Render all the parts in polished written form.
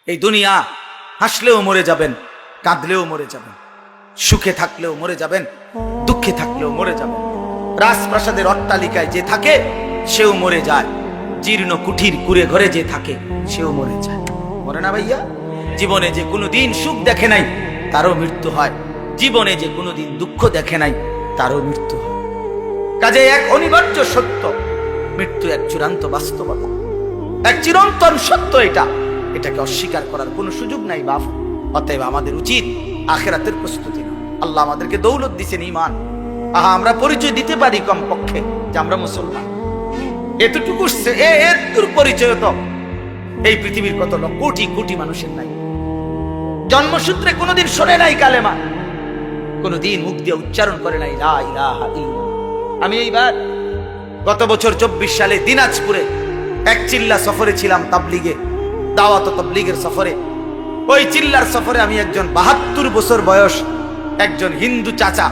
এই দুনিয়া হাসলেও মরে যাবেন, কাঁদলেও মরে যাবেন, সুখে থাকলেও মরে যাবেন, দুঃখে থাকলেও মরে যাবেন। রাজপ্রাসাদের অট্টালিকায় যে থাকে সেও মরে যায়, জীর্ণ কুঠির কুড়ে ঘরে যে থাকে সেও মরে যায়। মরে না ভাইয়া? জীবনে যে কোনোদিন সুখ দেখে নাই তারও মৃত্যু হয়, জীবনে যে কোনোদিন দুঃখ দেখে নাই তারও মৃত্যু হয়। কাজে এক অনিবার্য সত্য, মৃত্যু এক চূড়ান্ত বাস্তবতা, এক চিরন্তন সত্য। এটাকে অস্বীকার করার কোনো সুযোগ নাই বাপ। অতএব আমাদের উচিত আখিরাতের প্রস্তুতি নাও। আল্লাহ আমাদেরকে দৌলত দিয়েছেন, ঈমান। আমরা পরিচয় দিতে পারি কমপক্ষে যে আমরা মুসলমান। এতটুকু এর পরিচয় তো এই পৃথিবীর কত কোটি কোটি মানুষের নাই। জন্মসূত্রে কোনোদিন শোনে নাই কালেমা, কোনোদিন মুখ দিয়ে উচ্চারণ করে নাই লা ইলাহা ইল্লাল্লাহ। আমি এইবার গত বছর 24 সালে দিনাজপুরে এক চিল্লা সফরে ছিলাম, তাবলিগে, দাওয়াত তাবলিগের সফরে। ওই চিল্লার সফরে আমি একজন 72 বছর বয়স একজন হিন্দু চাচা,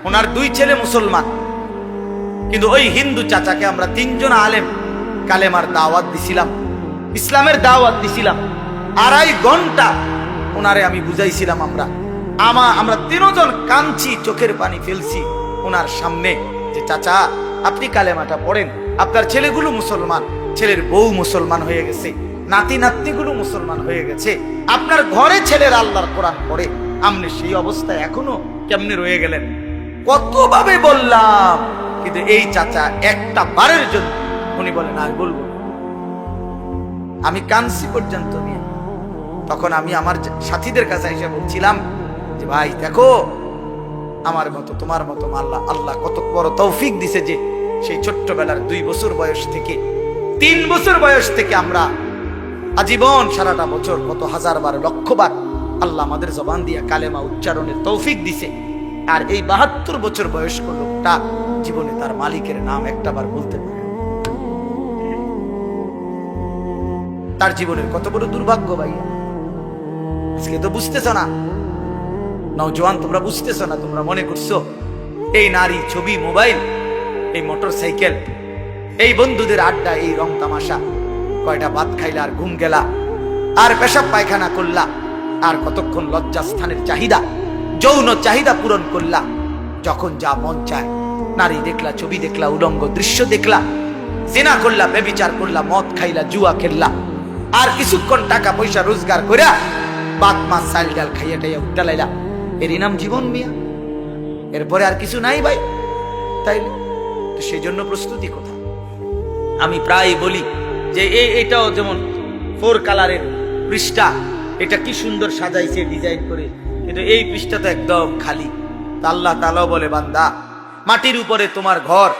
ওনার 2 ছেলে মুসলমান, কিন্তু ওই হিন্দু চাচাকে আমরা 3 জন আলেম কালেমার দাওয়াত দিছিলাম, ইসলামের দাওয়াত দিছিলাম। 2.5 ঘন্টা ওনারে আমি বুঝাইছিলাম। আমরা 3 জন কাঁদছি, চোখের পানি ফেলছি ওনার সামনে, যে চাচা আপনি কালেমাটা পড়েন, আপনার ছেলেগুলো মুসলমান, ছেলের বউ মুসলমান হয়ে গেছে, নাতি নাতনিগুলো মুসলমান হয়ে গেছে, আপনার ঘরে ছেলের আল্লাহর কোরআন পড়ে, আপনি সেই অবস্থায় এখনো কেমনে রয়ে গেলেন? কতভাবে বললাম, কিন্তু এই চাচা একটা বারের জন্য উনি বলেন আর বলবো। আমি কাঁদছি পর্যন্ত নিয়ে। তখন আমি আমার সাথীদের কাছে এসে বলছিলাম যে ভাই দেখো, আমার মতো তোমার মতো আল্লাহ কত বড় তৌফিক দিছে যে সেই ছোট্টবেলার 2 বছর বয়স থেকে 3 বছর বয়স থেকে আমরা আজীবন সারাটা বছর কত হাজার বার লক্ষ বার আল্লাহ আমাদের জবান দিয়া কালেমা উচ্চারণের তৌফিক দিছে। আর এই 72 বছর বয়স্ক লোকটা জীবনে তার মালিকের নাম একটা বার বলতে পারে। তার জীবনের কত বড় দুর্ভাগ্য ভাইয়া। আজকে তো বুঝতেছ না, নওজোয়ান তোমরা বুঝতেছ না, তোমরা মনে করছো এই নারী, ছবি, মোবাইল, এই মোটর সাইকেল, এই বন্ধুদের আড্ডা, এই রং তামাশা, কয়টা ভাত খাইলা আর ঘুম গেলা, আর পেশাব পায়খানা করলা, আর কতক্ষণ লজ্জাস্থানের চাহিদা, যৌন চাহিদা পূরণ করলা, যখন যা মন চায় নারী দেখলা, ছবি দেখলা, উলঙ্গ দৃশ্য দেখলা, জিনা করলা, ব্যভিচার করলা, মদ খাইলা, জুয়া খেললা, আর কিছুক্ষণ টাকা পয়সা রোজগার কইরা ভাত মাছ চাল ডাল খাইয়া টাইয়া উঠালাইলা। এরই নাম জীবন মিয়া? এরপরে আর কিছু নাই ভাই। তাইলে তো সেই জন্য প্রস্তুতি কোথায়? আমি প্রায় বলি যে এটাও যেমন 4 কালারের পৃষ্ঠা, এটা কি সুন্দর সাজাইছে ডিজাইন করে, কিন্তু এই পৃষ্ঠা তো একদম খালি। আল্লাহ তাআলা বলে, বান্দা মাটির উপরে তোমার ঘর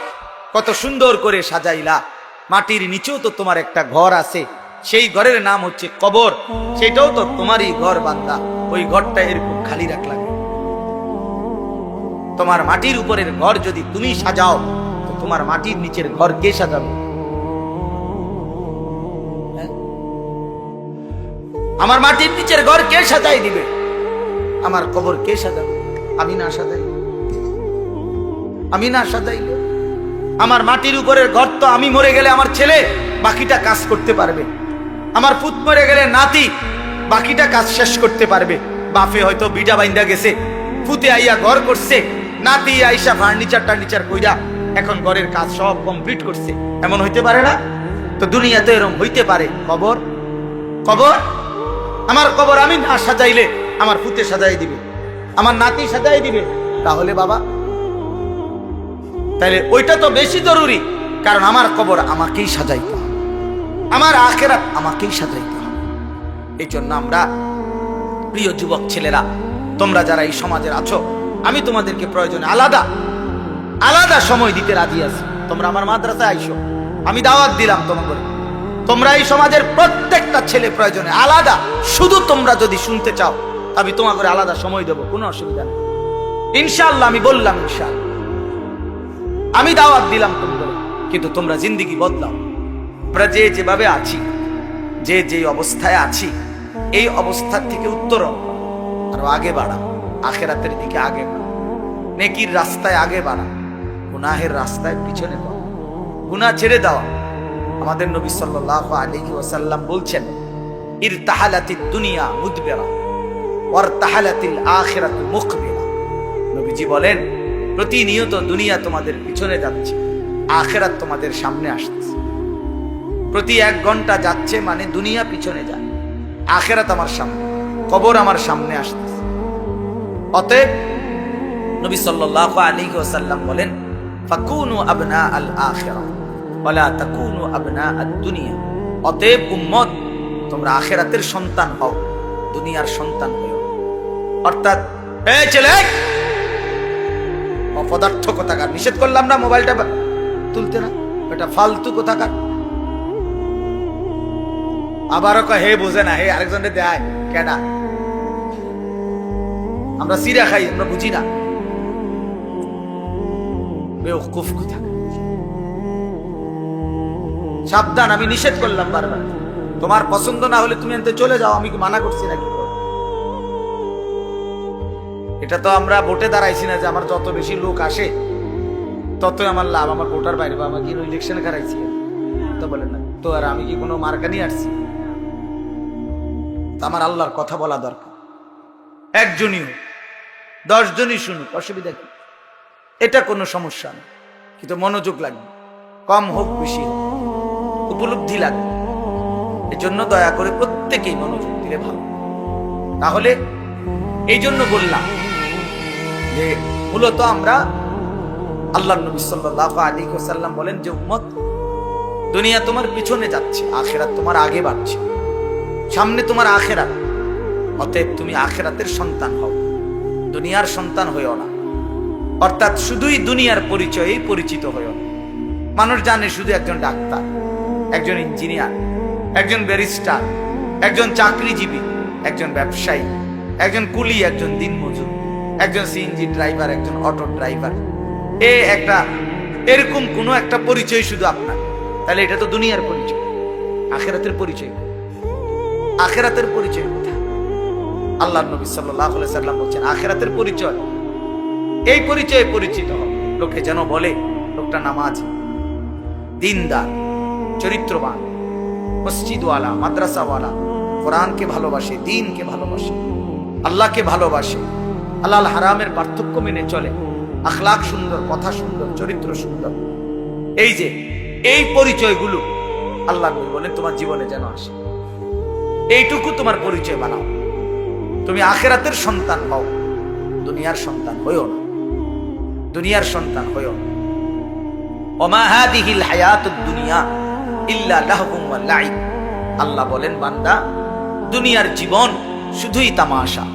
কত সুন্দর করে সাজাইলা, মাটির নিচেও তো তোমার একটা ঘর আছে, সেই ঘরের নাম হচ্ছে কবর, সেটাও তো তোমারই ঘর বান্দা, ওই ঘরটা এরকম খালি রাখলা। তোমার মাটির উপরের ঘর যদি তুমি সাজাও, তো তোমার মাটির নিচের ঘর কে সাজাবে? আমার মাটির নিচের ঘর কে সাজাই দিবে? আমার কবর কে সাজাবে? আমি না সাজাইলে আমার মাটির উপরের ঘর তো আমি মরে গেলে আমার ছেলে বাকিটা কাজ করতে পারবে, আমার পুত মরে গেলে নাতি বাকিটা কাজ শেষ করতে পারবে। বাপে হয়তো বিটা বাইন্দা গেছে, পুতে আইয়া ঘর করছে, নাতি আইসা ফার্নিচার কইরা এখন ঘরের কাজ সব কমপ্লিট করছে। এমন হইতে পারে না? তো দুনিয়াতে এরকম হইতে পারে। কবর আমার কবর আমি না সাজাইলে আমার পুতে সাজাই দিবে, আমার নাতি সাজাই দিবে। তাহলে বাবা, তাহলে ওইটা তো বেশি জরুরি, কারণ আমার কবর আমাকেই সাজাইতে হবে, আমার আখিরাত আমাকেই সাজাইতে হবে। এই জন্য আমরা, প্রিয় যুবক ছেলেরা, তোমরা যারা এই সমাজের আছো, আমি তোমাদেরকে প্রয়োজনে আলাদা সময় দিতে রাজি আছি। তোমরা আমার মাদ্রাসায় আইসো, আমি দাওয়াত দিলাম তোমাকে। তোমরা এই সমাজের প্রত্যেকটা ছেলে প্রয়োজনে আলাদা, শুধু তোমরা যদি শুনতে চাও আমি তোমাকে আলাদা সময় দেবো, কোনো অসুবিধা নেই ইনশাআল্লাহ। আমি বললাম ইনশাআল্লাহ, আমি দাওয়াত দিলাম তোমাদের, কিন্তু তোমরা জিন্দেগি বদলাও। আমরা যেভাবে আছি, যে অবস্থায় আছি, এই অবস্থার থেকে উত্তরণ আরো আগে বাড়া, আখিরাতের দিকে আগে বাড়া, নেকির রাস্তায় আগে বাড়া, গুনাহের রাস্তায় পিছনে পড়া, গুনাহ ছেড়ে দেওয়া। আমাদের নবী সাল্লাল্লাহু আলাইহি ওয়াসাল্লাম বলছেন, ইরতাহালাতিদ দুনিয়া মুদবিরা ওয়ারতাহালাতিল আখিরাতু মুকবিলা। নবীজি বলেন, প্রতিনিয়ত দুনিয়া তোমাদের পিছনে যাচ্ছে, আখিরাত তোমাদের সামনে আসছে। প্রতি 1 ঘন্টা যাচ্ছে মানে দুনিয়া পিছনে যায়, আখিরাত আমার সামনে, কবর আমার সামনে আসতেছে। অতএব নবী সাল্লাল্লাহু আলাইহি ওয়াসাল্লাম বলেন, ফাকুনু আবনা আল আখিরা ওয়ালা তাকুনু আবনা আদ দুনিয়া। অতএব উম্মত, তোমরা আখিরাতের সন্তান হও, দুনিয়ার সন্তান হও। অর্থাৎ এই ছেলে, অপদার্থ কোথাকার, নিষেধ করলাম না মোবাইলটা তুলতে না, এটা ফালতু কোথাকার। আবারও কয় হে বোঝে না, হে আরেকজনের দেয় কেডা, আমরা সিরা খাই, আমরা বুঝি না। বেওকুফ কোথাকার। সাবধান, আমি নিষেধ করলাম বারবার। তোমার পছন্দ না হলে তুমি এনতে চলে যাও, আমি কি মানা করছি নাকি? এটা তো আমরা ভোটে দাঁড়াইছি না যে আমার যত বেশি লোক আসে ততই আমার লাভ, আমার ভোটার বাইরে, আমার কি ইলেকশনে খারাইছি তো বলেন না তো। আর আমি কি কোনো মার্কা নিয়ে আসছি? আমার আল্লাহর কথা বলা দরকার। একজনই হোক, 10 জনই শুনুক, অসুবিধা কি? এটা কোনো সমস্যা না, কিন্তু মনোযোগ লাগবে, কম হোক বেশি হোক, উপলব্ধি লাগবে। এজন্য দয়া করে প্রত্যেকেই মনোযোগ দিলে ভালো। তাহলে এই জন্য বললাম যে মূলত আমরা, আল্লাহর নবী সাল্লাল্লাহু আলাইহি ওয়াসাল্লাম বলেন যে উম্মত, দুনিয়া তোমার পিছনে যাচ্ছে, আখিরাত তোমার আগে বাড়ছে, সামনে তোমার আখিরাত। অতএব তুমি আখিরাতের সন্তান হও, দুনিয়ার সন্তান হইও না। অর্থাৎ শুধুই দুনিয়ার পরিচয়েই পরিচিত হইও না। মানুষ জানে শুধু একজন ডাক্তার, একজন ইঞ্জিনিয়ার, একজন ব্যারিস্টার, একজন চাকরিজীবী, একজন ব্যবসায়ী, একজন কুলি, একজন দিনমজুর, একজন সিএনজি ড্রাইভার, একজন অটো ড্রাইভার, এরকম কোনো একটা পরিচয় শুধু আপনার। তাহলে এটা তো দুনিয়ার পরিচয়। আখিরাতের পরিচয়, আখিরাতের পরিচয় কোথায়? আল্লাহর নবী সাল্লাল্লাহু আলাইহি সাল্লাম বলেন, আখিরাতের পরিচয় এই পরিচয়ে পরিচিত হবে, লোকে যেন বলে লোকটা নামাজি, দিনদার, চরিত্রবান, মসজিদওয়ালা, মাদ্রাসাওয়ালা, কোরআনকে ভালোবাসে, দ্বীনকে ভালোবাসে, আল্লাহকে ভালোবাসে, হালাল হারামের পার্থক্য মেনে চলে, আখলাক সুন্দর, কথা সুন্দর, চরিত্র সুন্দর। এই যে এই পরিচয়গুলো আল্লাহ নবী বলেন তোমার জীবনে যেন আসে। এইটুকু তোমার পরিচয় বানাও। তুমি আখিরাতের সন্তান হও, দুনিয়ার সন্তান হইও না, দুনিয়ার সন্তান হইও না। ওমা হাদিহিল হায়াতুদ দুনিয়া ইল্লা লাহবুন ওয়া লাইব। আল্লাহ বলেন, বান্দা, দুনিয়ার জীবন শুধুই তামাশা,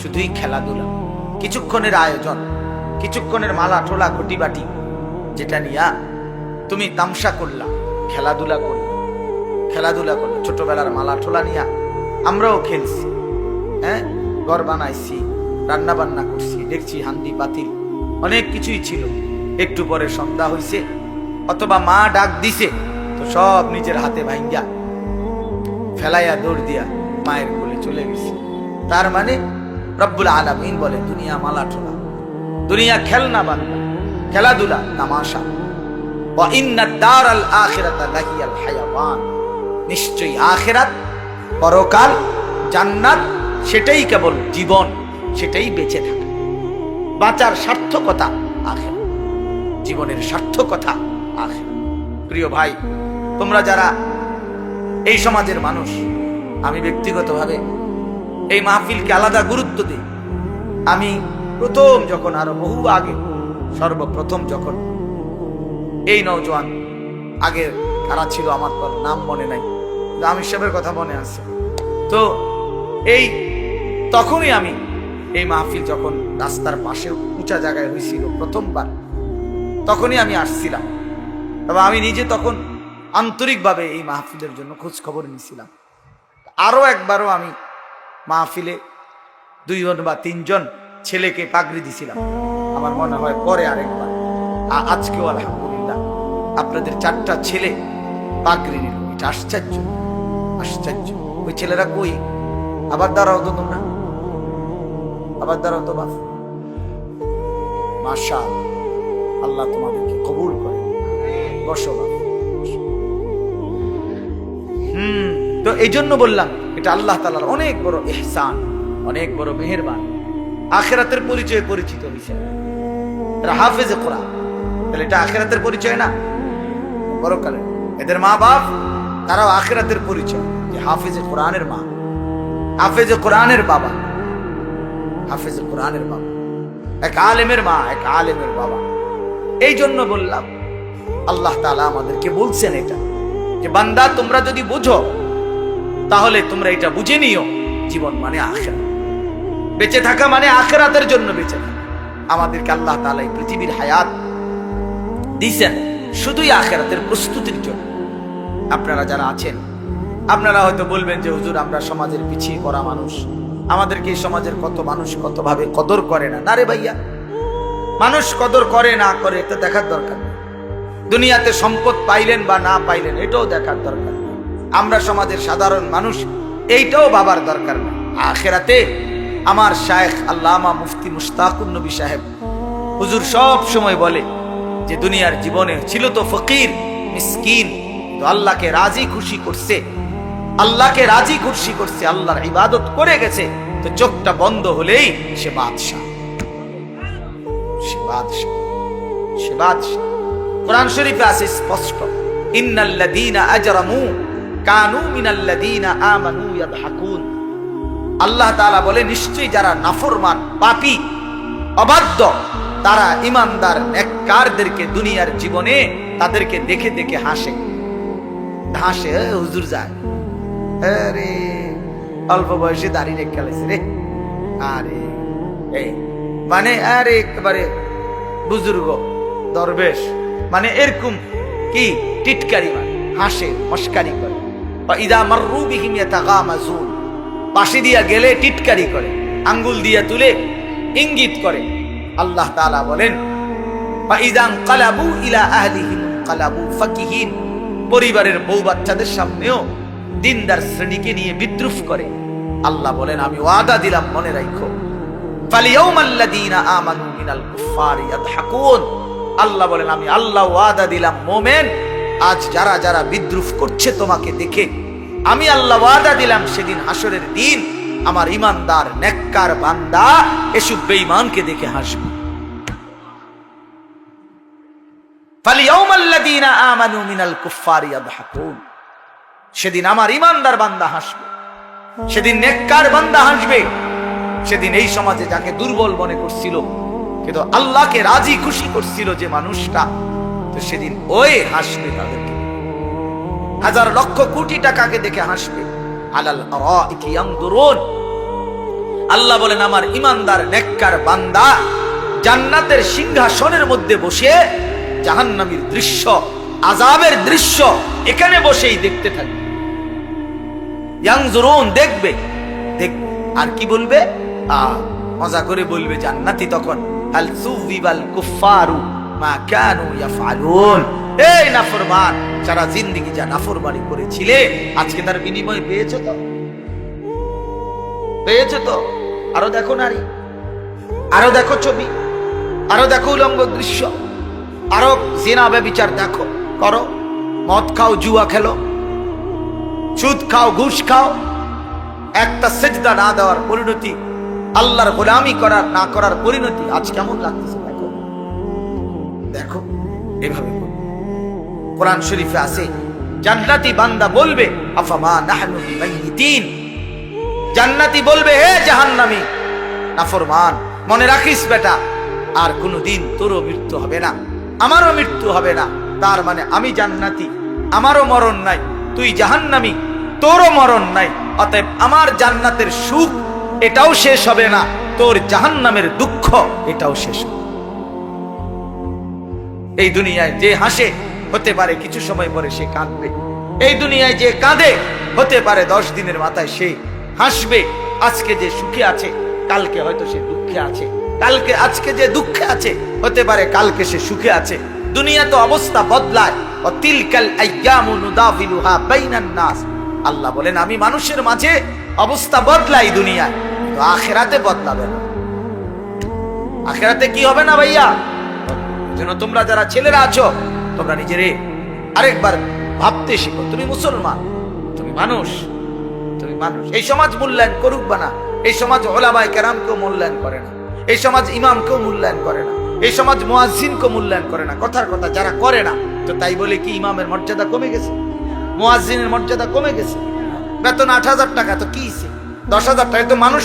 শুধুই খেলাধুলা, কিছুক্ষণের আয়োজন, কিছুক্ষণের মালা ঠোলা ঘটিবাটি, যেটা নিয়া তুমি তামসা করলা, খেলাধুলা করলা, খেলাধুলা করলা। ছোটবেলার মালা ঠোলা নিয়া আমরাও খেলছি, হ্যাঁ, ঘর বানাইছি, রান্না বান্না করছি, দেখছি হান্দি পাতিল অনেক কিছুই ছিল। একটু পরে সন্ধ্যা হইছে অথবা মা ডাক দিছে, তো সব নিজের হাতে ভাঙ্গা ফেলাইয়া দৌড় দিয়া মায়ের কোলে চলে গেছে। তার মানে রব্বুল আলামিন বলে দুনিয়া মালা ঠোলা, দুনিয়া খেলনা বান্দা, খেলাধুলা, তামাশা। ওয়া ইন্নাদ দারাল আখিরাতা লাহিয়াল হায়াওয়ান। নিশ্চয়ই আখিরাত, পরকাল, জান্নাত, সেটাই কেবল জীবন, সেটাই বেঁচে থাকা। বাঁচার সার্থকতা আখিরাত, জীবনের সার্থকতা আখিরাত। প্রিয় ভাই, তোমরা যারা এই সমাজের মানুষ, আমি ব্যক্তিগতভাবে এই মাহফিলকে আলাদা গুরুত্ব দিই। আমি প্রথম যখন, আরো বহু আগে, সর্বপ্রথম যখন এই নওজোয়ান, আগে কারা ছিল আমার তো নাম মনে নাই, আমির সাহেবের কথা মনে আছে, তো এই তখনই আমি এই মাহফিল যখন রাস্তার পাশে উঁচা জায়গায় হয়েছিল প্রথমবার, তখনই আমি আসছিলাম। তবে আমি নিজে তখন আন্তরিকভাবে এই মাহফিলের জন্য খোঁজ খবর নিয়েছিলাম। আরো একবারও আমি মাহফিলে 2 জন বা 3 জন ছেলেকে পাগড়ি দিছিলাম, আমার মনে হয় পরে আরেকবার। আজকেও আলহামদুলিল্লাহ আপনাদের 4টা ছেলে পাগড়ি নিল, এটা আশ্চর্য, আশ্চর্য। ওই ছেলেরা কই? আবার দাঁড়াও তো তোমরা, আবার দাঁড়াও তো বাপ। মাশাআল্লাহ, আল্লাহ তোমাদেরকে কবুল করে। বসো বাপ। তো এই জন্য বললাম এটা আল্লাহ তাআলার অনেক বড় ইহসান, অনেক বড় মেহেরবান। আখিরাতের পরিচয়ে পরিচিত হয়েছে এরা হাফেজে কোরআন, তাহলে এটা আখিরাতের পরিচয় না? বড়কালে এদের মা বাপ তারাও আখিরাতের পরিচয়, যে হাফেজে কোরআনের মা, হাফেজে কোরআনের বাবা, হাফেজে কোরআনের বাবা, এক আলেমের মা, এক আলেমের বাবা। এই জন্য বললাম আল্লাহ তাআলা আমাদেরকে বলছেন এটা, যে বান্দা তোমরা যদি বুঝো তাহলে তোমরা এটা বুঝে নিও, জীবন মানে আখিরাত, বেঁচে থাকা মানে আখিরাতের জন্য বেঁচে থাকা। আমাদেরকে আল্লাহ তাআলা এই পৃথিবীর হায়াত দিয়েছেন শুধুই আখিরাতের প্রস্তুতির জন্য। আপনারা যারা আছেন, আপনারা হয়তো বলবেন যে হুজুর আমরা সমাজের পিছিয়ে পড়া মানুষ, আমাদেরকে এই সমাজের কত মানুষ কতভাবে কদর করে না। না রে ভাইয়া, মানুষ কদর করে না করে এটা দেখার দরকার নেই। দুনিয়াতে সম্পদ পাইলেন বা না পাইলেন এটাও দেখার দরকার নেই। আমরা সমাজের সাধারণ মানুষ, এইটাও ভাবার দরকার নেই। আখিরাতে আমার শায়েখ আল্লামা মুফতি মুশতাকুন নবী সাহেব হুজুর সব সময় বলে যে দুনিয়ার জীবনে ছিল তো ফকির মিসকিন, তো আল্লাহকে রাজি খুশি করছে, আল্লাহকে রাজি খুশি করছে, আল্লাহর ইবাদত করে গেছে, তো চোখটা বন্ধ হলেই সে বাদশাহ, সে বাদশাহ, সে বাদশাহ। কোরআন শরীফে আছে স্পষ্ট, ইন্নাল্লাযীনা আজরামু কানু মিনাল্লাযীনা আমানু ইয়াদহাকুন। আল্লাহ তাআলা বলে নিশ্চয়ই যারা নাফরমান, পাপী, অবাধ্য, তারা ইমানদার নেককারদেরকে দুনিয়ার জীবনে তাদেরকে দেখে দেখে হাসে, হাসে। হুজুর যায়, আরে অল্প বয়সে দাড়ি রেখে গেছে রে, আরে এই মানে আরে একেবারে বুজুর্গ দরবেশ, মানে এরকম কি টিটকারি, মানে হাসে, মস্কারি করে। ইদা মাররু বিহিম ইয়াতাগামাজুন, পাশে দিয়া গেলে টিটকারি করে, আঙ্গুল দিয়া তুলে ইঙ্গিত করে। আল্লাহ তাআলা বলেন ফাইযা ক্বালাবু ইলা আহলিহিম ক্বালাবু ফাকিহিন, পরিবারের বউ বাচ্চাদের সামনেও দিনদার শ্রেণীকে নিয়ে বিদ্রুপ করে। আল্লাহ বলেন আমি ওয়াদা দিলাম, মনে রাখো, ফালিয়াউমাল্লাযীনা আমানু মিনাল কুফফারি ইয়াদহাকুন। আল্লাহ বলেন আমি আল্লাহ ওয়াদা দিলাম, মোমেন আজ যারা যারা বিদ্রুপ করছে তোমাকে দেখে, আমি আল্লাহ ওয়াদা দিলাম সেদিন হাসরের দিন আমার ইমানদার নেককার বান্দা এসব বেঈমানকে দেখে হাসবে। ফালিয়াউমাল্লাযীনা আমানু মিনাল কুফফারি ইয়াদহাকুন, সেদিন আমার ইমানদার বান্দা হাসবে, সেদিন নেককার বান্দা হাসবে। সেদিন এই সমাজে যাকে দুর্বল মনে করছিল কিন্তু আল্লাহকে রাজি খুশি করছিল যে মানুষটা, তো সেদিন ওই হাসবে তাদেরকে, হাজার লক্ষ কোটি টাকাকে দেখে হাসবে। আলাল আরাইকি ইয়ানদুরুন। আল্লাহ বলেন আমার ইমানদার নেককার বান্দা জান্নাতের সিংহাসনের মধ্যে বসে জাহান্নামীর দৃশ্য, আযাবের দৃশ্য এখানে বসেই দেখতে থাকবে। ইয়ানজুরুন, দেখবে, দেখবে। আর কি বলবে? মজা করে বলবে জান্নাতি তখন, হাল সুবিবাল কুফফারু মা কানু ইয়াফআলুন। এই নাফরমান, সারা জিন্দেগি যা নাফরমানি করেছিলে আজকে তার বিনিময় পেয়েছো তো? পেয়েছো তো? আরো দেখো নারী, আরো দেখো ছবি, আরো দেখো উলঙ্গ দৃশ্য, আরো জিনা ব্যভিচার দেখো, করো, মদ খাও, জুয়া খেলো, সুদ খাও, ঘুষ খাও। একটা সেজদা না দেওয়ার পরিণতি, আল্লাহর গোলামি করার না করার পরিণতি আজ কেমন লাগতেছে দেখো, দেখো। এভাবে কোরআন শরীফে আছে জান্নাতি বান্দা বলবে আফামা নাহনু বিমাইয়িতিন। জান্নাতি বলবে হে জাহান্নামী নাফরমান, মনে রাখিস বেটা, আর কোনদিন তোরও মৃত্যু হবে না, আমারও মৃত্যু হবে না। তার মানে আমি জান্নাতি, আমারও মরণ নাই, তুই জাহান্নামী, তোরও মরণ নাই। অতএব আমার জান্নাতের সুখ এটাও শেষ হবে না, তোর জাহান্নামের দুঃখ এটাও শেষ হবে। এই দুনিয়ায় যে হাসে হতে পারে কিছু সময় পরে সে কাঁদবে, এই দুনিয়ায় যে কাঁদে হতে পারে 10 দিনের মাথায় সে হাসবে। আজকে যে সুখে আছে কালকে হয়তো সে দুঃখে আছে, কালকে আজকে যে দুঃখে আছে হতে পারে কালকে সে সুখে আছে। দুনিয়া তো অবস্থা বদলায়। তিলকাল আইয়ামু নুদাফিলুহা বাইনান নাস। আল্লাহ বলেন আমি মানুষের মাঝে অবস্থা বদলাই দুনিয়ায়, তো আখিরাতে বদলাবে না। আখিরাতে কি হবে না ভাইয়া? যেন তোমরা যারা ছেলেরা আছো তোমরা নিজেরে আরেকবার ভাবতে শিখো, তুমি মুসলমান, তুমি মানুষ, তুমি মানুষ। এই সমাজ মূল্যায়ন করুক বা না, এই সমাজ ওলামায়ে কেরামকেও মূল্যায়ন করে না, এই সমাজ ইমামকেও মূল্যায়ন করে না, এই সমাজ মুয়াজ্জিনকেও মূল্যায়ন করে না। কথার কথা যারা করে না, তো তাই বলে কি ইমামের মর্যাদা কমে গেছে? মুয়াজ্জিনের মর্যাদা কমে গেছে? বেতন 8,000 টাকা, তো কি 10,000 টাকা তো মানুষ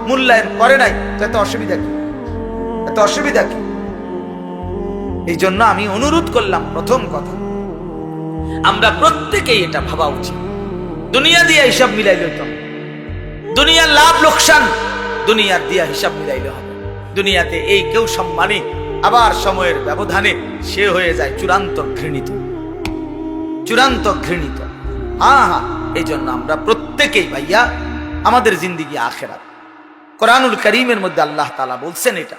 মূল্যায়ন করে নাই, তো এত অসুবিধা কি? এত অসুবিধা কি? এই জন্য আমি অনুরোধ করলাম, প্রথম কথা আমরা প্রত্যেকেই এটা ভাবা উচিত। দুনিয়া দিয়ে হিসাব মিলাইলে হতো, দুনিয়ার লাভ লোকসান দুনিয়ার দিয়া হিসাব মিলাইলে হবে। দুনিয়াতে এই কেউ সম্মানী, আবার সময়ের ব্যবধানে সে হয়ে যায় চূড়ান্ত ঘৃণিত, চূড়ান্ত ঘৃণিত। হ্যাঁ, এই জন্য আমরা প্রত্যেকেই ভাইয়া আমাদের জিন্দিগি আখিরাত। কোরআনুল কারীমের মধ্যে আল্লাহ তাআলা বলছেন এটা,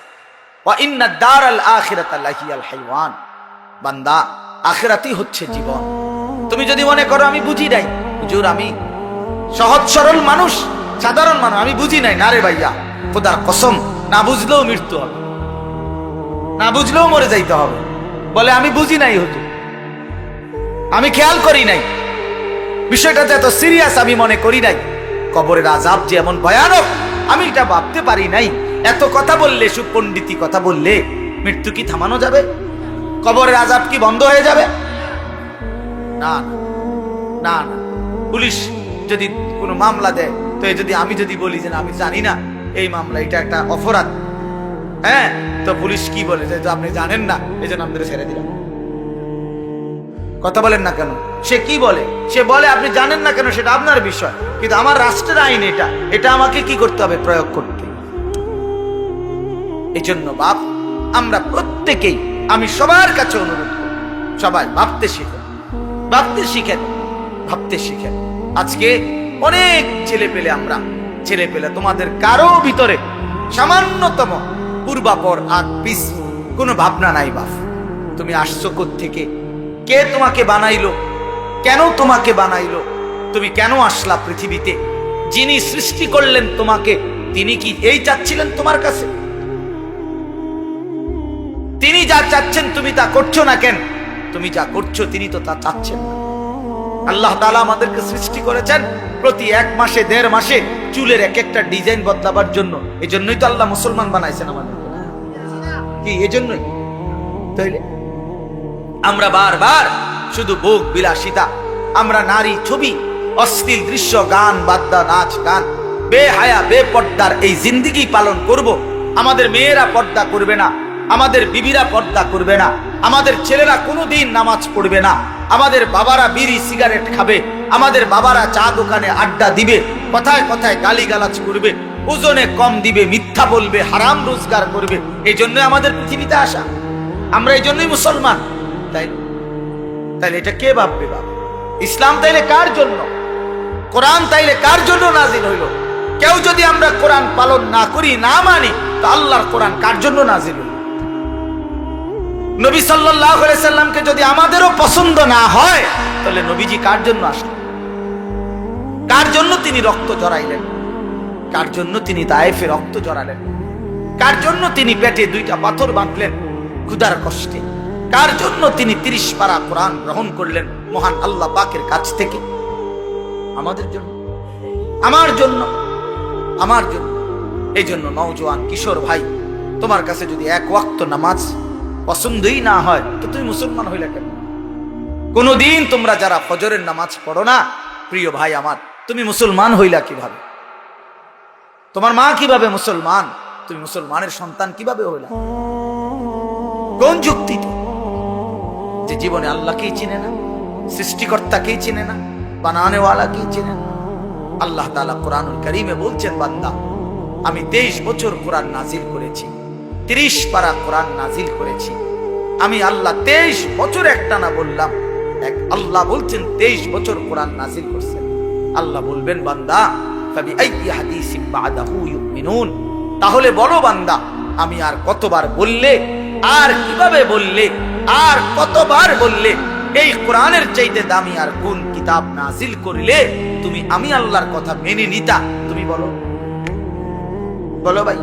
ওয়া ইন্নাদ দারাল আখিরাতা লাহিয়াল হাইওয়ান। বান্দা, আখিরাতই হচ্ছে জীবন। তুমি যদি মনে করো আমি বুঝি নাই, হুজুর আমি সহজ সরল মানুষ, সাধারণ মানুষ, আমি বুঝি নাই, না রে ভাইয়া, খোদার কসম, না বুঝলেও মৃত্যু হবে, না বুঝলেও মরে যাইতে হবে। বলে আমি বুঝি নাই হুজুর, আমি খেয়াল করি নাই, বিষয়টা যে এত সিরিয়াস আমি মনে করি নাই, কবরের আযাব যে এমন ভয়ানক আমি এটা ভাবতে পারি নাই। এত কথা বললে, সুপণ্ডিতি কথা বললে মৃত্যু কি থামানো যাবে? কবরের আযাব কি বন্ধ হয়ে যাবে? না না না। পুলিশ যদি কোনো মামলা দেয়, তো যদি আমি যদি বলি যে আমি জানি না এই মামলা, এটা একটা অপরাধ, হ্যাঁ, তো পুলিশ কি বলে যে আপনি জানেন না, এই জন্য আপনাদের ছেড়ে দিলাম। কথা বলেন না কেন? সে কি বলে? সে বলে আপনি জানেন না কেন সেটা আপনার বিষয়, কিন্তু আমার রাষ্ট্রের আইন এটা, এটা আমাকে কি করতে হবে? প্রয়োগ করতে। এই জন্য বাপ, আমরা প্রত্যেকেই, আমি সবার কাছে অনুরোধ করি, সবাই ভাবতে শিখেন, ভাবতে শিখেন, ভাবতে শিখেন। আজকে অনেক ছেলে পেলে, আমরা ছেলে পেলে, তোমাদের কারো ভিতরে সামান্যতম পূর্বাপর আগ পিছ কোনো ভাবনা নাই। বাপ, তুমি আসছো কোত্থেকে? কে তোমাকে বানাইলো? কেন তোমাকে বানাইলো? তুমি কেন আসলা পৃথিবীতে? যিনি সৃষ্টি করলেন তোমাকে, তিনি কি এই চাচ্ছিলেন তোমার কাছে? তিনি যা চাচ্ছেন তুমি তা করছো না কেন? তুমি যা করছো তিনি তো তা চাচ্ছেন না। আল্লাহ তাআলা আমাদেরকে সৃষ্টি করেছেন প্রতি 1 মাসে 1.5 মাসে চুলের এক একটা ডিজাইন বদলাবার জন্য। এই জন্যই তো আল্লাহ মুসলমান বানাইছেন আমাদেরকে, কি এই জন্যই? তাইলে আমরা বারবার শুধু ভোগ বিলাসিতা, আমরা নারী ছবি, অশ্লীল দৃশ্য, গান বাদ্যা, নাচ গান, বেহায়া বেপর্দার এই জিন্দেগি পালন করব। আমাদের মেয়েরা পর্দা করবে না, আমাদের বিবিরা পর্দা করবে না, আমাদের ছেলেরা কোনোদিন নামাজ পড়বে না, আমাদের বাবারা বিড়ি সিগারেট খাবে, আমাদের বাবারা চা দোকানে আড্ডা দিবে, কথায় কথায় গালিগালাজ করবে, ওজনে কম দিবে, মিথ্যা বলবে, হারাম রোজগার করবে। এই জন্য আমাদের পৃথিবীতে আসা, আমরা এই জন্যই মুসলমান। তাইলে এটা কে ভাববে? বাবা, ইসলাম তাইলে কার জন্য? কোরআন তাইলে কার জন্য নাজিল হইল? কেউ যদি আমরা কোরআন পালন না করি, না মানি, তো আল্লাহর কোরআন কার জন্য নাজিল হইল? নবী সাল্লাল্লাহু আলাইহি সাল্লামকে যদি আমাদেরও পছন্দ না হয়, তাহলে নবীজি কার জন্য আসলেন? কার জন্য তিনি রক্ত জড়াইলেন? কার জন্য তিনি তায়েফে রক্ত জড়ালেন? কার জন্য তিনি পেটে 2টা পাথর বাঁধলেন ক্ষুধার কষ্টে? কার জন্য তিনি 30 পারা কোরআন গ্রহণ করলেন মহান আল্লাহ পাকের কাছ থেকে? আমাদের জন্য, আমার জন্য, আমার জন্য। এই জন্য নওজোয়ান কিশোর ভাই, তোমার কাছে যদি 1 ওয়াক্ত নামাজ পছন্দই না হয়, তো তুমি মুসলমান হইলে কেন? কোনদিন তোমরা যারা ফজরের নামাজ পড়ো না, প্রিয় ভাই আমার, তুমি মুসলমান হইলা কিভাবে? তোমার মা কিভাবে মুসলমান? তুমি মুসলমানের সন্তান কিভাবে হইলা? কোন যুক্তিতে? যে জীবনে আল্লাহকেই চিনে না, সৃষ্টিকর্তাকেই চিনে না, বানানেওয়ালাকেই চিনে না। আল্লাহ তাআলা কোরআনুল কারীমে বলছেন, বান্দা আমি 23 বছর কোরআন নাজিল করেছি, 30 পারা কোরআন নাজিল করেছি। আমি আল্লাহ 23 বছর একটানা বললাম, আল্লাহ বলছেন 23 বছর কোরআন নাজিল করছেন। আল্লাহ বলবেন, বান্দা ফাবি আইয়ি হাদিসিন বাদাহু ইউমিনুন, তাহলে বলো বান্দা আমি আর কতবার বললে, আর কিভাবে বললে, আর কতবার বললে এই কোরআনের চাইতে দামি আর কোন কিতাব নাজিল করিলে তুমি আমি আল্লাহর কথা মেনে নিতা? তুমি বলো, বলো ভাই।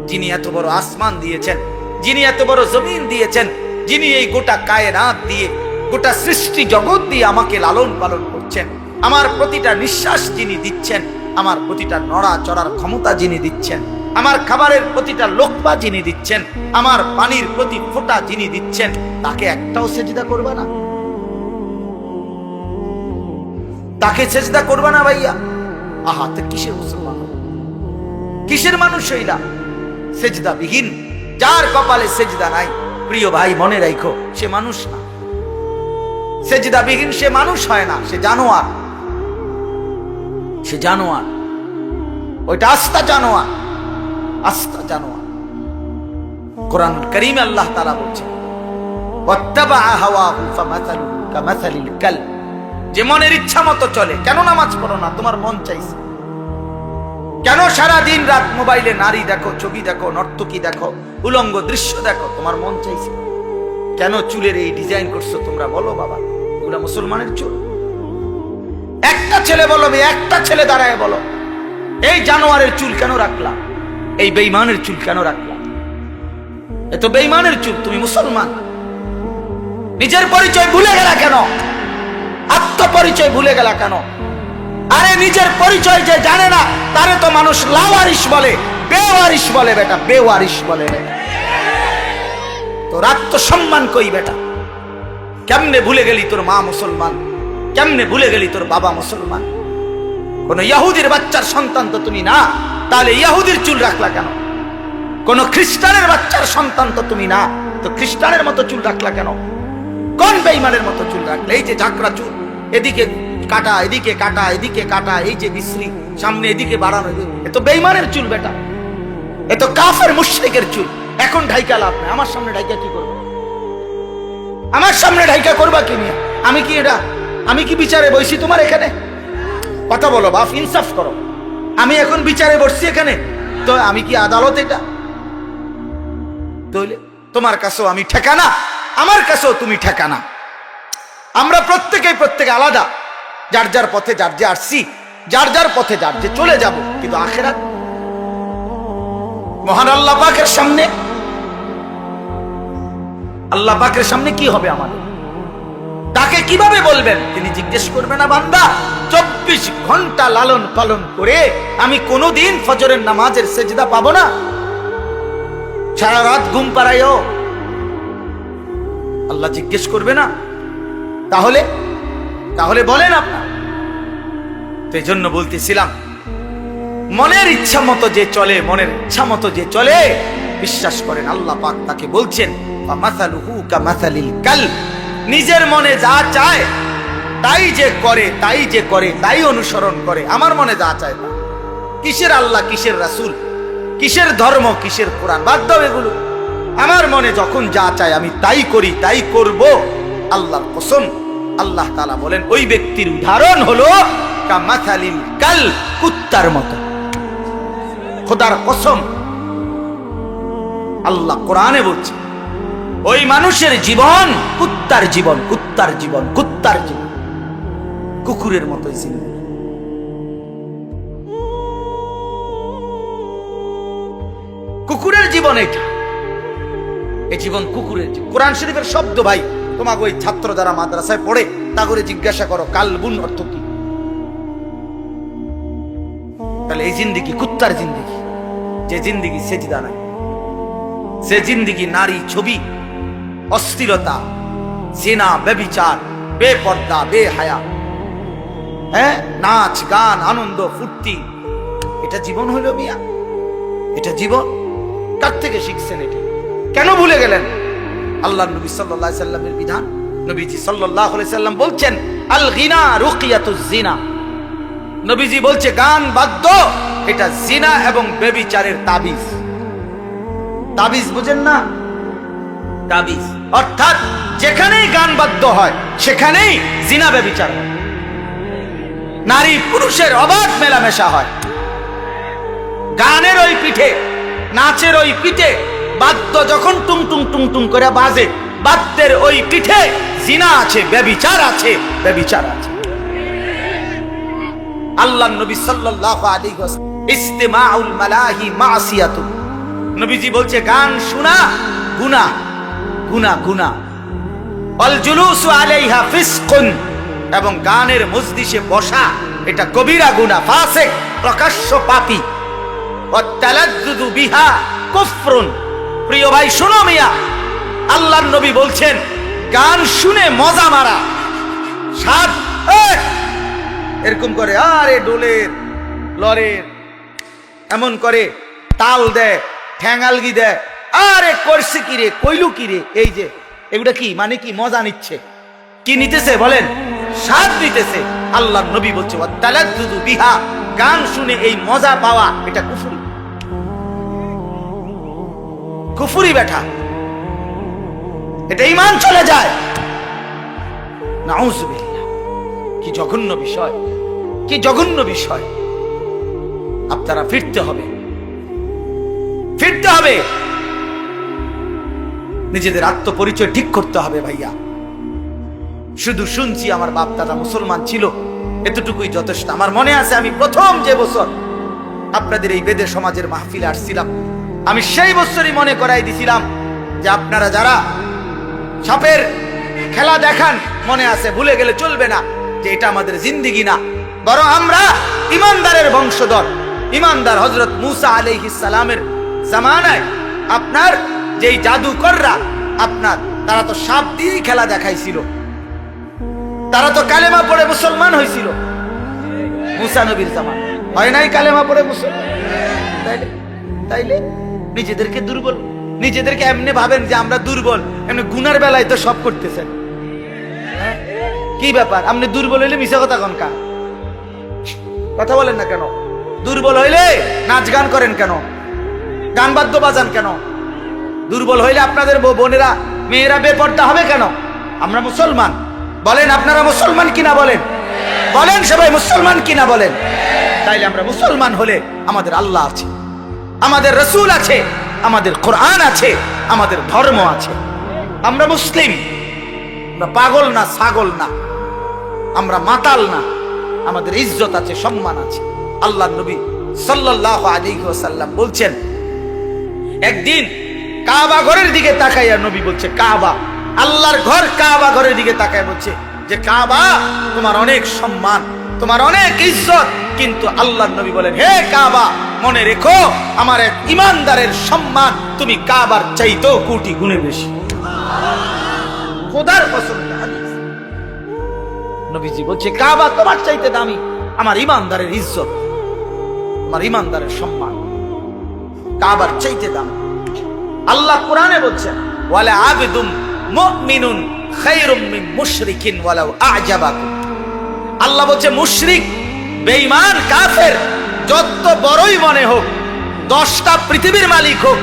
যিনি এত বড় আসমান দিয়েছেন, যিনি এত বড় জমিন দিয়েছেন, যিনি এই গোটা কায়নাত দিয়ে, গোটা সৃষ্টি জগৎ দিয়ে আমাকে লালন পালন করছেন, আমার প্রতিটা নিঃশ্বাস যিনি দিচ্ছেন, আমার প্রতিটা নড়া চড়ার ক্ষমতা যিনি দিচ্ছেন, আমার খাবারের প্রতিটা লোকমা যিনি দিচ্ছেন, আমার পানির প্রতি ফোঁটা যিনি দিচ্ছেন, তাকে একটাও সেজদা করবে না? তাকে সেজদা করবে না ভাইয়া? আহা, তো কিসের মুসলমান, কিসের মানুষ হইলা? সেজদা বিহীন, যার কপালে সেজদা নাই, প্রিয় ভাই মনে রাখো, সে মানুষ না। সেজদা বিহীন সে মানুষ হয় না, সে জানোয়ার। সে জানোয়ার, ওইটা আস্তা জানোয়ার, আস্তা জানোয়ার। কোরআন কারীমে আল্লাহ তাআলা বলছেন, ওয়াত্তাবা হাওয়াহু ফামাসালুহু কামাসালিল কালব, যে মনের ইচ্ছা মতো চলে। কেন নামাজ পড়ো না? তোমার মন চাইছে। কেন সারা দিন রাত মোবাইলে নারী দেখো, ছবি দেখো, নর্তকী দেখো, উলঙ্গ দৃশ্য দেখো? তোমার মন চাইছে। কেন চুলের এই ডিজাইন করছো তোমরা? বলো বাবা, এগুলা মুসলমানের চুল? একটা ছেলে বলো, একটা ছেলে দাঁড়ায় বলো, এই জানোয়ারের চুল কেন রাখলা? এই বেঈমানের চুল কেন রাখলা? এ তো বেঈমানের চুল। তুমি মুসলমান, নিজের পরিচয় ভুলে গেলা কেন? আত্মপরিচয় ভুলে গেলা কেন? আরে নিজের পরিচয় যে জানে না, তারে তো মানুষ লাওয়ারিশ বলে, বেওয়ারিশ বলে বেটা, বেওয়ারিশ বলে বেটা। তোর আত্মসম্মান কই বেটা? কেমনে ভুলে গেলি তোর মা মুসলমান? কেমনে ভুলে গেলি তোর বাবা মুসলমান? কোন ইহুদির বাচ্চার সন্তান তো তুমি না, তাহলে ইহুদির চুল রাখলা কেন? কোন খ্রিস্টানের বাচ্চার সন্তান তো তুমি না, তো খ্রিস্টানের মতো চুল রাখলা কেন? কোন বেঈমানের মতো চুল রাখলে? এই যে ঝাঁকড়া চুল, এদিকে কাটা, এদিকে কাটা, এদিকে কাটা, এই যে বিশ্রী, সামনে এদিকে বাড়ানো, এ তো বেঈমানের চুল বেটা, এ তো কাফের মুশরিকের চুল। এখন ঢাইকা লাভ নাই। আমার সামনে ঢাইকা কি করবো? আমার সামনে ঢাইকা করবা কি নিয়ে? আমি কি এটা, আমি কি বিচারে বসি তোমার এখানে? কথা বলো বাপ, ইনসাফ করো। আমি এখন বিচারে বসছি এখানে, তো আমি কি আদালত এটা? তাহলে তোমার কাছেও আমি ঠেকানা, আমার কাছেও তুমি ঠেকানা। আমরা প্রত্যেকে আলাদা, যার যার পথে যার যে আসছি, যার যার পথে যার যে চলে যাব। কিন্তু আখিরাত মহান আল্লাহ পাকের সামনে, আল্লাহ পাকের সামনে কি হবে আমাদের? তাকে কিভাবে বলবেন? তিনি জিজ্ঞেস করবে না, বান্দা 24 ঘন্টা লালন পালন করে আমি কোনোদিন ফজরের নামাজের সেজদা পাবো না? সারা রাত ঘুম পাড়াইও, আল্লাহ জিজ্ঞেস করবে না? তাহলে বলেন আপনার। তো এই জন্য বলতেছিলাম, মনের ইচ্ছা মতো যে চলে, মনের ইচ্ছা মতো যে চলে, বিশ্বাস করেন আল্লাহ পাক তাকে বলছেন, ফামাসালুহু কামাসালিল কালব, নিজের মনে যা চায় তাই যে করে, তাই অনুসরণ করে। আমার মনে যা চায় তা। কিসের আল্লাহ, কিসের রাসূল, কিসের ধর্ম, কিসের কোরআন? বাদ দাও এগুলো। আমার মনে যখন যা চায় আমি তাই করি, তাই করব। আল্লাহর কসম, আল্লাহ তাআলা বলেন ওই ব্যক্তির উদাহরণ হলো কামাসালিল কালব, কুত্তার মতো। খোদার কসম, আল্লাহ কোরআনে বলছে ওই মানুষের জীবন কুত্তার জীবন, কুত্তার জীবন, কুত্তার জীবন, কুকুরের মতোই জিন্দগি। কুকুরের জীবন এটা, এই জীবন কুকুরের জীবন। কোরআন শরীফের শব্দ ভাই, তোমাকে ওই ছাত্র যারা মাদ্রাসায় পড়ে তা করে জিজ্ঞাসা করো কালবুন অর্থ কি। তাহলে এই জিন্দিগি কুত্তার জিন্দিগি, যে জিন্দিগি সেজদা নাই, যে জিন্দিগি নারী ছবি, অস্থিরতা, জিনা, ব্যভিচার, বেপর্দা, বেহায়া, হ্যাঁ, নাচ গান, আনন্দ ফুর্তি, এটা জীবন হইল মিয়া? এটা জীবন? কার থেকে শিখছেন এটা? কেন ভুলে গেলেন আল্লাহ নবী সাল্লাল্লাহু আলাইহি সাল্লামের বিধান? নবীজি সাল্লাল্লাহু আলাইহি সাল্লাম বলছেন, আল গিনা রুকিয়াতুজ জিনা। নবীজি বলছে গান বাদ্য এটা জিনা এবং ব্যভিচারের তাবিজ। তাবিজ বুঝেন না? তাবিজ অর্থাৎ যেখানেই গান বাদ্য হয় সেখানেই জিনা ব্যভিচার হয়, নারী পুরুষের অবাধ মেলামেশা হয়। গানের ওই পিঠে, নাচের ওই পিঠে বাদ্য যখন টুং টুং টুং টুং করে বাজে, বাদ্যের ওই পিঠে জিনা আছে, ব্যভিচার আছে, ব্যভিচার আছে। আল্লাহ নবী সাল্লাল্লাহু আলাইহি ওয়াসাল্লাম, ইস্তিমাউল মালাহি মাসিয়াতু, নবীজি বলছে গান শোনা গুনাহ, গুনাহ, গুনাহ। ওয়াল জুলুসু আলাইহা ফিসকুন, এবং গানের মজলিসে বসা এটা কবিরা গুনাহ, ফাসিক, প্রকাশ্য পাপী। ওয়াতালাজ্জুদু বিহা কুফরুন। প্রিয় ভাই শোনো মিয়া, আল্লাহর নবী বলছেন গান শুনে মজা মারা, সাত এরকম করে আরে ডোলের লরের এমন করে তাল দেয়, ঠ্যাঙ্গালগি দেয়, আরে করছে কি রে, কইলু কি রে, এই যে এগুলা কি মানে কি মজা নিচ্ছে, কি নিতেছে বলেন, স্বাদ নিতেছে। আল্লাহর নবী বলছে ওয়াতালাজ্জুদু বিহা, গান শুনে এই মজা পাওয়া এটা কুফরি, কুফরি বেটা, এটা ঈমান চলে যায়। নাউযুবিল্লাহ, কি জঘন্য বিষয়, কি জঘন্য বিষয়। আপনারা ফিরতে হবে, ফিরতে হবে, নিজেদের আত্মপরিচয় ঠিক করতে হবে ভাইয়া। শুধু শুনছি আমার বাপ দাদা মুসলমান ছিল, এতটুকুই যথেষ্ট। আমার মনে আছে আমি প্রথম যে বছর আপনাদের এই বেদে সমাজের মাহফিলে আসছিলাম, আমি সেই বছরই মনে করাই দিছিলাম যে আপনারা যারা সাপের খেলা দেখান, মনে আছে, ভুলে গেলে চলবে না যে এটা আমাদের জিন্দেগি না, বরং আমরা ইমানদারের বংশধর। ইমানদার হযরত মূসা আলাইহিস সালামের জামানায় আপনার যেই জাদুকররা তারা তো সাপ দিয়েই খেলা দেখাইছিল, তারা তো কালেমা পড়ে মুসলমান হয়েছিল। মূসা নবীর জামানা হয় নাই কালেমা পড়ে মুসলমান? তাইলে নিজেদেরকে দুর্বল, নিজেদেরকে এমনি ভাবেন যে আমরা দুর্বল, এমনি গুনার বেলায় তো সব করতেছেন। কি ব্যাপার, আপনি দুর্বল হইলে মিশা কথা কনকা কথা বলেন না কেন? দুর্বল হইলে নাচ গান করেন কেন, গান বাদ্য বাজান কেন? দুর্বল হইলে আপনাদের বোনেরা মেয়েরা বেপর্দা হবে কেন? আমরা মুসলমান, বলেন আপনারা মুসলমান কিনা বলেন, বলেন সবাই মুসলমান কিনা বলেন। তাইলে আমরা মুসলমান হলে আমাদের আল্লাহ আছে, আমাদের রসুল আছে, আমাদের কোরআন আছে, আমাদের ধর্ম আছে। আমরা মুসলিম, আমরা পাগল না, ছাগল না, আমরা মাতাল না, আমাদের ইজ্জত আছে, সম্মান আছে। আল্লাহর নবী সাল্লাল্লাহু আলাইহি ওয়াসাল্লাম বলছেন, একদিন কাবা ঘরের দিকে তাকাইয়া নবী বলছে, কাবা, আল্লাহর ঘর, কাবা ঘরের দিকে তাকায় বলছে যে কাবা তোমার অনেক সম্মান, তোমার অনেক ইজ্জত, কিন্তু আল্লাহর নবী বলেন, হে কাবা, মনে রেখো আমার এক ইমানদারের সম্মান তুমি কাবার চাইতেও কোটি গুণে বেশি। খোদার কসম, নবীজি বলছে কাবা তোমার চাইতে দামি, আমার ইমানদারের ইজ্জত, আমার ইমানদারের সম্মান কাবার চাইতে দামি। আল্লাহ কোরআনে বলছেন, ওয়ালা আবদুম মুমিনুন খায়রুম মিন মুশরিকিন ওয়ালাউ আ'জাবাকুম। আল্লাহ বলছে মুশরিক, বেঈমান, কাফের যত বড়ই মনে হোক, 10টা পৃথিবীর মালিক হোক,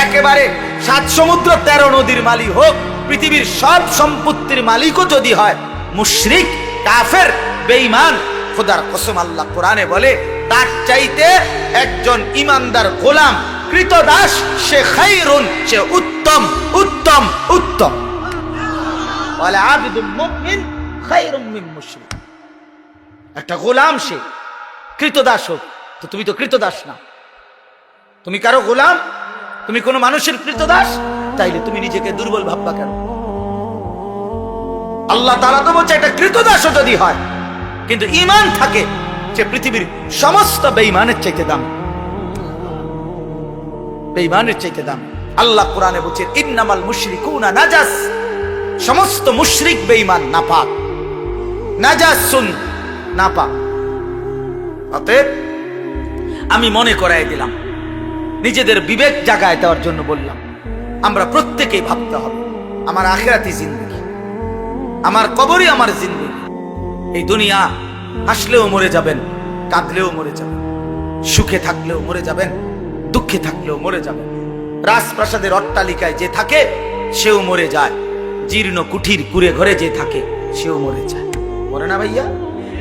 একেবারে 7 সমুদ্র 13 নদীর মালিক হোক, পৃথিবীর সব সম্পত্তির মালিকও যদি হয়, মুশরিক, কাফের, বেঈমান, খোদার কসম আল্লাহ কোরআনে বলে তার চাইতে একজন ইমানদার গোলাম, কৃতদাস, সে খায়রুন, সে উত্তম, উত্তম, উত্তম। ওয়ালা আবদুম মুমিন খায়রুম মিন মুশরিক। একটা গোলাম সে কৃতদাস হোক, তো তুমি তো কৃতদাস না, তুমি কারো গোলাম, তুমি কোনো মানুষের কৃতদাস, তাইলে তুমি নিজেকে দুর্বল ভাববা কেন? আল্লাহ তাআলা তো বলছে এটা কৃতদাসও যদি হয়, কিন্তু ঈমান থাকে, সে পৃথিবীর সমস্ত বেঈমানের চাইতে দাম, বেঈমানের চাইতে দাম। আল্লাহ কোরআনে বলছেন ইন্নামাল মুশরিকুনা নাজাস, সমস্ত মুশরিক বেঈমান, নাপাক, নাজাসুন, নাপাক। অতএব আমি মনে করাই দিলাম, নিজেদের বিবেক জাগায় দেওয়ার জন্য বললাম, আমরা প্রত্যেকেই ভাবতে হবে আমার আখিরাতি জিন্দেগি, আমার কবরই আমার জিন্দেগি। এই দুনিয়া হাসলেও মরে যাবেন, কাঁদলেও মরে যাবেন, সুখে থাকলেও মরে যাবেন, দুঃখে থাকলেও মরে যাবেন। রাজপ্রাসাদের অট্টালিকায় যে থাকে সেও মরে যায়, জীর্ণ কুঠির কুড়ে ঘরে যে থাকে সেও মরে যায়, মরে না ভাইয়া?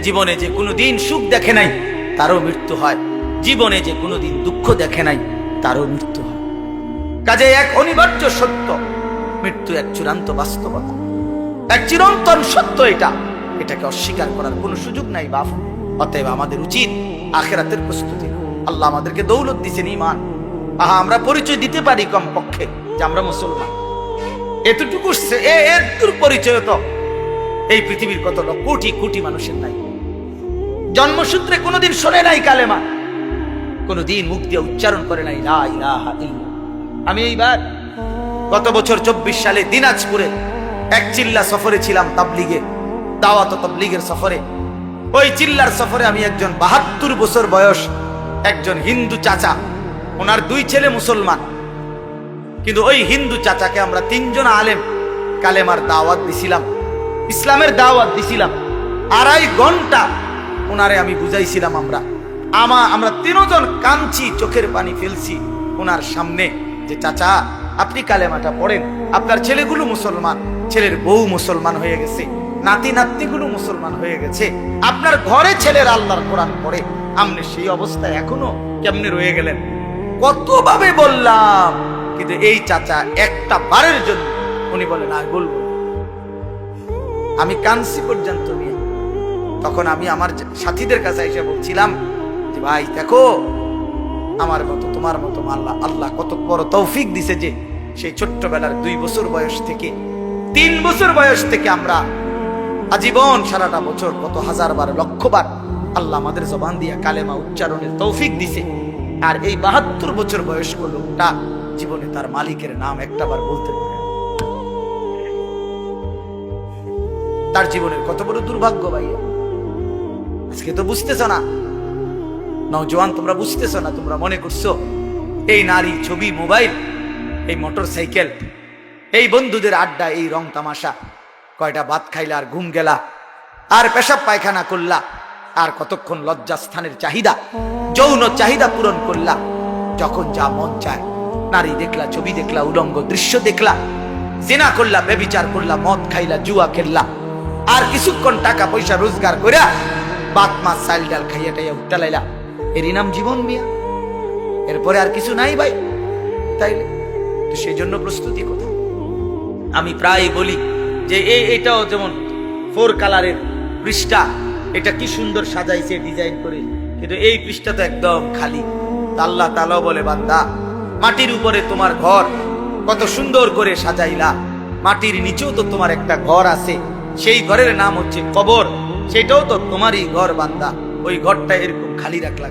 জীবনে যে কোনোদিন সুখ দেখে নাই তারও মৃত্যু হয়, জীবনে যে কোনোদিন দুঃখ দেখে নাই তারও মৃত্যু হয়। কাজে এক অনিবার্য সত্য, মৃত্যু এক চূড়ান্ত বাস্তবতা, এক চিরন্তন সত্য। এটাকে অস্বীকার করার কোনো সুযোগ নাই বাপ। অতএব আমাদের উচিত আখিরাতের প্রস্তুতি। আল্লাহ আমাদেরকে দৌলত দিয়েছেন, ঈমান। আমরা পরিচয় দিতে পারি কম পক্ষে যে আমরা মুসলমান, এতটুকু এর পরিচয় তো এই পৃথিবীর কত কোটি কোটি মানুষের নাই, জন্মসূত্রে কোনোদিন শোনে নাই কালেমা, কোনোদিন মুখ দিয়ে উচ্চারণ করে নাই লা ইলাহা ইল্লাল্লাহ। আমি এইবার গত বছর 24 সালে দিনাজপুরে এক চিল্লা সফরে ছিলাম, তাবলিগে, দাওয়াত তাবলিগের সফরে। ওই চিল্লার সফরে আমি একজন 72 বছর বয়স একজন হিন্দু চাচা, ওনার 2 ছেলে মুসলমান, কিন্তু ওই হিন্দু চাচাকে আমরা 3 জন আলেম কালেমার দাওয়াত দিছিলাম, ইসলামের দাওয়াত দিছিলাম। 2.5 ঘন্টা ওনারে আমি বুঝাইছিলাম। আমরা 3 জন কাঁদছি, চোখের পানি ফেলছি ওনার সামনে, যে চাচা আপনি কালেমাটা পড়েন, আপনার ছেলেগুলো মুসলমান, ছেলের বউ মুসলমান হয়ে গেছে, নাতি নাতনিগুলো মুসলমান হয়ে গেছে, আপনার ঘরে ছেলের আল্লাহর কোরআন পড়ে, আপনি সেই অবস্থায় এখনো কেমনে রয়ে গেলেন? কতভাবে বললাম, কিন্তু এই চাচা একটা বারের জন্য উনি বলে না বলবো। আমি কাঁদছি পর্যন্ত নিয়ে। তখন আমি আমার সাথীদের কাছে এসে বলছিলাম যে ভাই দেখো, আমার মতো তোমার মতো আল্লাহ কত বড় তৌফিক দিছে যে সেই ছোট্টবেলার 2 বছর বয়স থেকে 3 বছর বয়স থেকে আমরা আজীবন সারাটা বছর কত হাজার বার লক্ষ বার আল্লাহ আমাদের জবান দিয়া কালেমা উচ্চারণের তৌফিক দিছে। আর এই 72 বছর বয়স্ক লোকটা জীবনে তার মালিকের নাম একটাবার বলতে পারে। তার জীবনের কত বড় দুর্ভাগ্য ভাইয়া। আজকে তো বুঝতেছ না, নওজোয়ান তোমরা বুঝতেছ না, তোমরা মনে করছো এই নারী, ছবি, মোবাইল, এই মোটর সাইকেল, এই বন্ধুদের আড্ডা, এই রং তামাশা, কয়টা ভাত খাইলা আর ঘুম গেলা আর পেশাব পায়খানা করলা আর কতক্ষণ লজ্জাস্থানের চাহিদা, যৌন চাহিদা পূরণ করলা, যখন যা মন চায় নারী দেখলা, ছবি দেখলা, উলঙ্গ দৃশ্য দেখলা, জিনা করলা, ব্যভিচার করলা, মদ খাইলা, জুয়া খেললা, আর কিছুক্ষণ টাকা পয়সা রোজগার কইরা ভাত মাছ চাল ডাল খাইয়া টাইয়া উঠটা লাইলা, এরই নাম জীবন মিয়া? এরপরে আর কিছু নাই ভাই। তাইলে তো সেই জন্য প্রস্তুতি কোথায়? আমি প্রায় বলি যে এটাও যেমন 4 কালারের পৃষ্ঠা, এটা কি সুন্দর সাজাইছে ডিজাইন করে, কিন্তু এই পৃষ্ঠা তো একদম খালি। আল্লাহ তাআলা বলে বান্দা, মাটির উপরে তোমার ঘর কত সুন্দর করে সাজাইলা, মাটির নিচেও তো তোমার একটা ঘর আছে, সেই ঘরের নাম হচ্ছে কবর, সেটাও তো তোমারই ঘর বান্দা, ওই ঘরটা এরকম খালি রাখলা।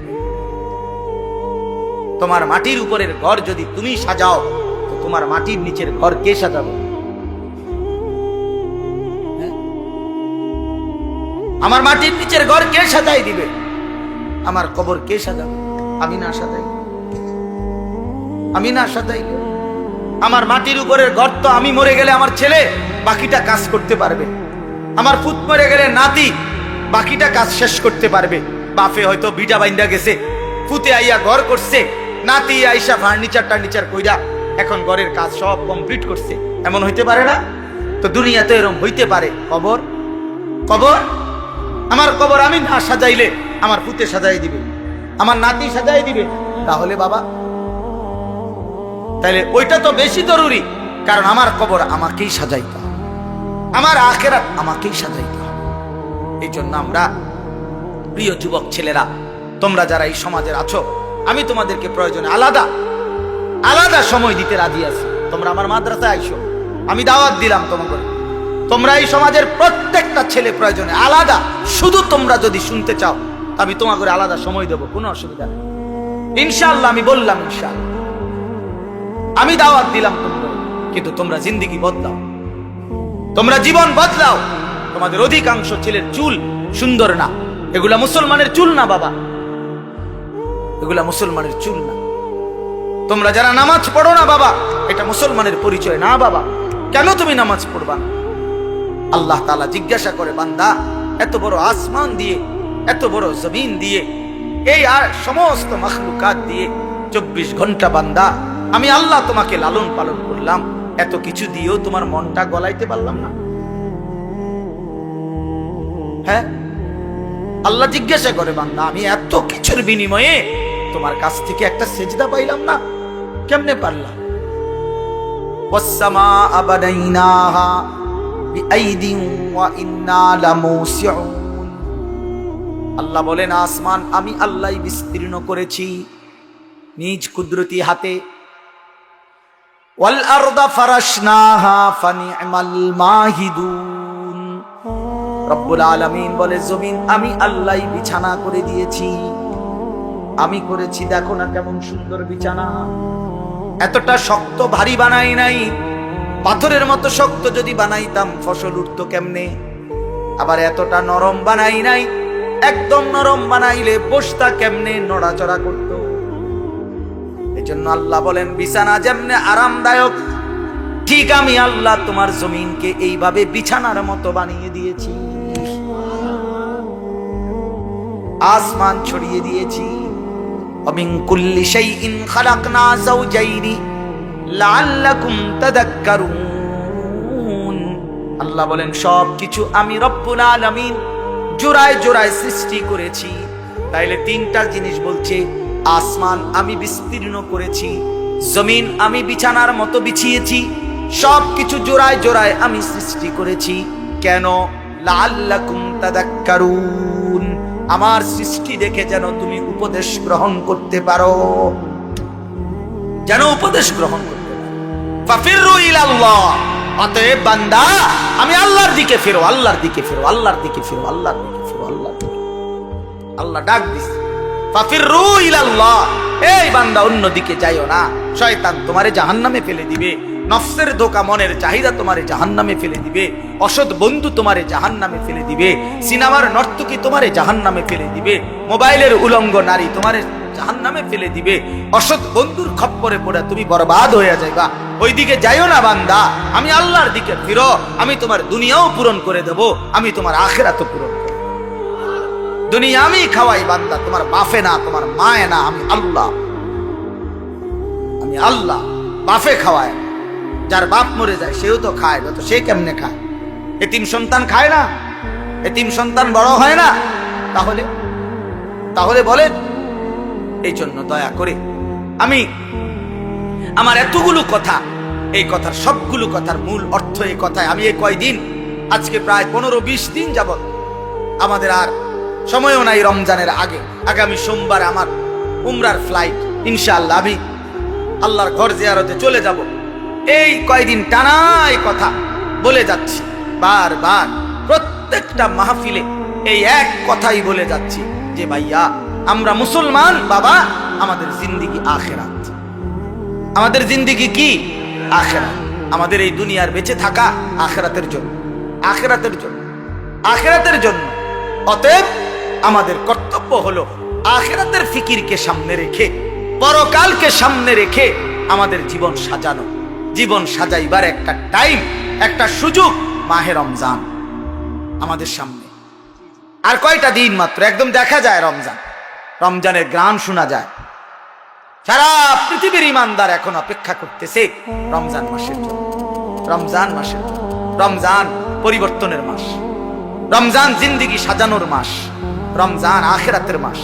তোমার মাটির উপরের ঘর যদি তুমি সাজাও, তো তোমার মাটির নিচের ঘর কে সাজাবে? আমার মাটির নিচের ঘর কে সাজাই দিবে? আমার কবর কে সাজাবে? আমি না সাজাই, আমি না সাজাই। আমার মাটির উপরের ঘর তো আমি মরে গেলে আমার ছেলে বাকিটা কাজ করতে পারবে, আমার পুত মরে গেলে নাতি বাকিটা কাজ শেষ করতে পারবে। বাপে হয়তো বিটা বাইন্দা গেছে, পুতে আইয়া ঘর করছে, নাতি আইসা ফার্নিচার কইরা এখন ঘরের কাজ সব কমপ্লিট করছে। এমন হইতে পারে না? তো দুনিয়াতে এরকম হইতে পারে। কবর, কবর, আমার কবর আমি না সাজাইলে আমার পুতে সাজাই দিবে, আমার নাতি সাজাই দিবে। তাহলে বাবা, তাহলে ওইটা তো বেশি জরুরি, কারণ আমার কবর আমাকেই সাজাইতে হবে, আমার আখিরাত আমাকেই সাজাইতে হবে। এই জন্য আমরা, প্রিয় যুবক ছেলেরা, তোমরা যারা এই সমাজের আছো, আমি তোমাদেরকে প্রয়োজনে আলাদা আলাদা সময় দিতে রাজি আছি। তোমরা আমার মাদ্রাসায় আইসো, আমি দাওয়াত দিলাম তোমাকে। তোমরা এই সমাজের প্রত্যেকটা ছেলে প্রয়োজনে আলাদা, শুধু তোমরা যদি শুনতে চাও আমি তোমাকে আলাদা সময় দেবো, কোনো অসুবিধা নেই ইনশাআল্লাহ। আমি বললাম ইনশাআল্লাহ, আমি দাওয়াত দিলাম তোমরা, কিন্তু তোমরা জিন্দেগি বদলাও, তোমরা জীবন বদলাও। তোমাদের অধিকাংশ ছেলের চুল সুন্দর না, এগুলা মুসলমানের চুল না বাবা, এগুলা মুসলমানের চুল না। তোমরা যারা নামাজ পড়ো না বাবা, এটা মুসলমানের পরিচয় না বাবা। কেন তুমি নামাজ পড়বা না? আল্লাহ তাআলা জিজ্ঞাসা করে, বান্দা এত বড় আসমান দিয়ে, এত বড় জমিন দিয়ে, এই আর সমস্ত মাখলুকাত দিয়ে 24 ঘন্টা বান্দা আমি আল্লাহ তোমাকে লালন পালন করলাম, এত কিছু দিয়েও তোমার মনটা গলাইতে পারলাম না? হ্যাঁ, আল্লাহ জিজ্ঞাসা করে, বান্দা আমি এত কিছুর বিনিময়ে তোমার কাছ থেকে একটা সেজদা পাইলাম না, কেমনে পারলাম? ওয়াসসামাআ বানাইনাহা বিআইদিন ওয়া ইন্না লামুসিউন। আল্লাহ বলেন, আসমান আমি আল্লাহই বিস্তীর্ণ করেছি নিজ কুদরতি হাতে। ওয়াল আরদা ফারাশনাহা ফানি'মাল মাহিদুন। রব্বুল আলামিন বলে জমিন আমি আল্লাহই বিছানা করে দিয়েছি, আমি করেছি, দেখো না কেমন সুন্দর বিছানা। এতটা শক্ত ভারী বানাই নাই, পাথরের মতো শক্ত যদি বানাইতাম ফসল উঠতো কেমনে। আবার এতটা নরম বানাই নাই, একদম নরম বানাইলে বসতা কেমনে, নড়াচড়া করতো। এই জন্য আল্লাহ বলেন বিছানা যেমনে আরামদায়ক, ঠিক আমি আল্লাহ তোমার জমিনকে এইভাবে বিছানার মতো বানিয়ে দিয়েছি, আসমান ছড়িয়ে দিয়েছি। ومن كل شيء خلقنا زوجين لعلكم تذكرون। আল্লাহ বলেন সব কিছু আমি রব্বুল আলামিন জোড়ায় জোড়ায় সৃষ্টি করেছি। তাইলে তিনটা জিনিস বলছে, আসমান আমি বিস্তীর্ণ করেছি, জমিন আমি বিছানার মতো বিছিয়েছি, সব কিছু জোড়ায় জোড়ায় আমি সৃষ্টি করেছি। কেন? লাআল্লাকুম তাযাক্কারুন, আমার সৃষ্টি দেখে যেন তুমি উপদেশ গ্রহণ করতে পারো, যেন উপদেশ গ্রহণ করতে পারো। ফাফিরু ইলাল্লাহ, অতএব বান্দা আমি আল্লাহর দিকে ফিরো, আল্লাহর দিকে ফিরো, আল্লাহর দিকে ফিরো, আল্লাহর দিকে ফিরো, আল্লাহর দিকে। আল্লাহ ডাক দিছে ফাফিরু ইলাল্লাহ, এই বান্দা অন্যদিকে যাইও না, শয়তান তোমারে জাহান্নামে ফেলে দিবে, নফসের ধোঁকা মনের চাহিদা তোমারে জাহান্নামে ফেলে দিবে, অসৎ বন্ধু তোমারে জাহান্নামে ফেলে দিবে, সিনেমার নর্তকী তোমারে জাহান্নামে ফেলে দিবে, মোবাইলের উলঙ্গ নারী তোমারে জাহান্নামে ফেলে দিবে, অসৎ বন্ধুর খপ্পরে পড়ে তুমি বরবাদ হয়ে যাইবা। ওইদিকে যাইও না বান্দা, আমি আল্লাহর দিকে ফিরো, আমি তোমার দুনিয়াও পূরণ করে দেব, আমি তোমার আখিরাতও পূরণ করব। দুনিয়া আমি খাওয়াই বান্দা, তোমার বাপে না, তোমার মায়ে না, আমি আল্লাহ, আমি আল্লাহ। বাপে খাওয়ায়, যার বাপ মরে যায় সেও তো খায়, তো সে কেমনে খায়? এতিম সন্তান খায় না? এতিম সন্তান বড় হয় না? তাহলে তাহলে বলেন। এই জন্য দয়া করে আমি আমার এতগুলো কথা, এই কথার সবগুলো কথার মূল অর্থ এই কথায়, আমি এই কয়দিন, আজকে প্রায় 15-20 দিন যাবত, আমাদের আর সময়ও নাই রমজানের আগে, আগামী সোমবার আমার উমরার ফ্লাইট, ইনশাআল্লাহ আমি আল্লাহর ঘর জিয়ারতে চলে যাব। এই কয়দিন টানা এই কথা বলে যাচ্ছি, বারবার প্রত্যেকটা মাহফিলে এই এক কথাই বলে যাচ্ছি যে ভাইয়া আমরা মুসলমান বাবা, আমাদের জিন্দেগি আখিরাত, আমাদের জিন্দেগি কি? আখিরাত। আমাদের এই দুনিয়ার বেঁচে থাকা আখিরাতের জন্য, আখিরাতের জন্য, আখিরাতের জন্য। অতএব আমাদের কর্তব্য হলো আখিরাতের ফিকিরকে সামনে রেখে, পরকালকে সামনে রেখে আমাদের জীবন সাজানো। জীবন সাজাইবার একটা টাইম, একটা সুযোগ মাহে রমজান আমাদের সামনে। আর কয়টা দিন মাত্র, একদম দেখা যায় রমজান, রমজানের গ্রাম শোনা যায়। সারা পৃথিবীর ইমানদার এখন অপেক্ষা করতেছে রমজান মাসের জন্য, রমজান মাসের জন্য। রমজান পরিবর্তনের মাস, রমজান জিন্দেগি সাজানোর মাস, রমজান আখিরাতের মাস,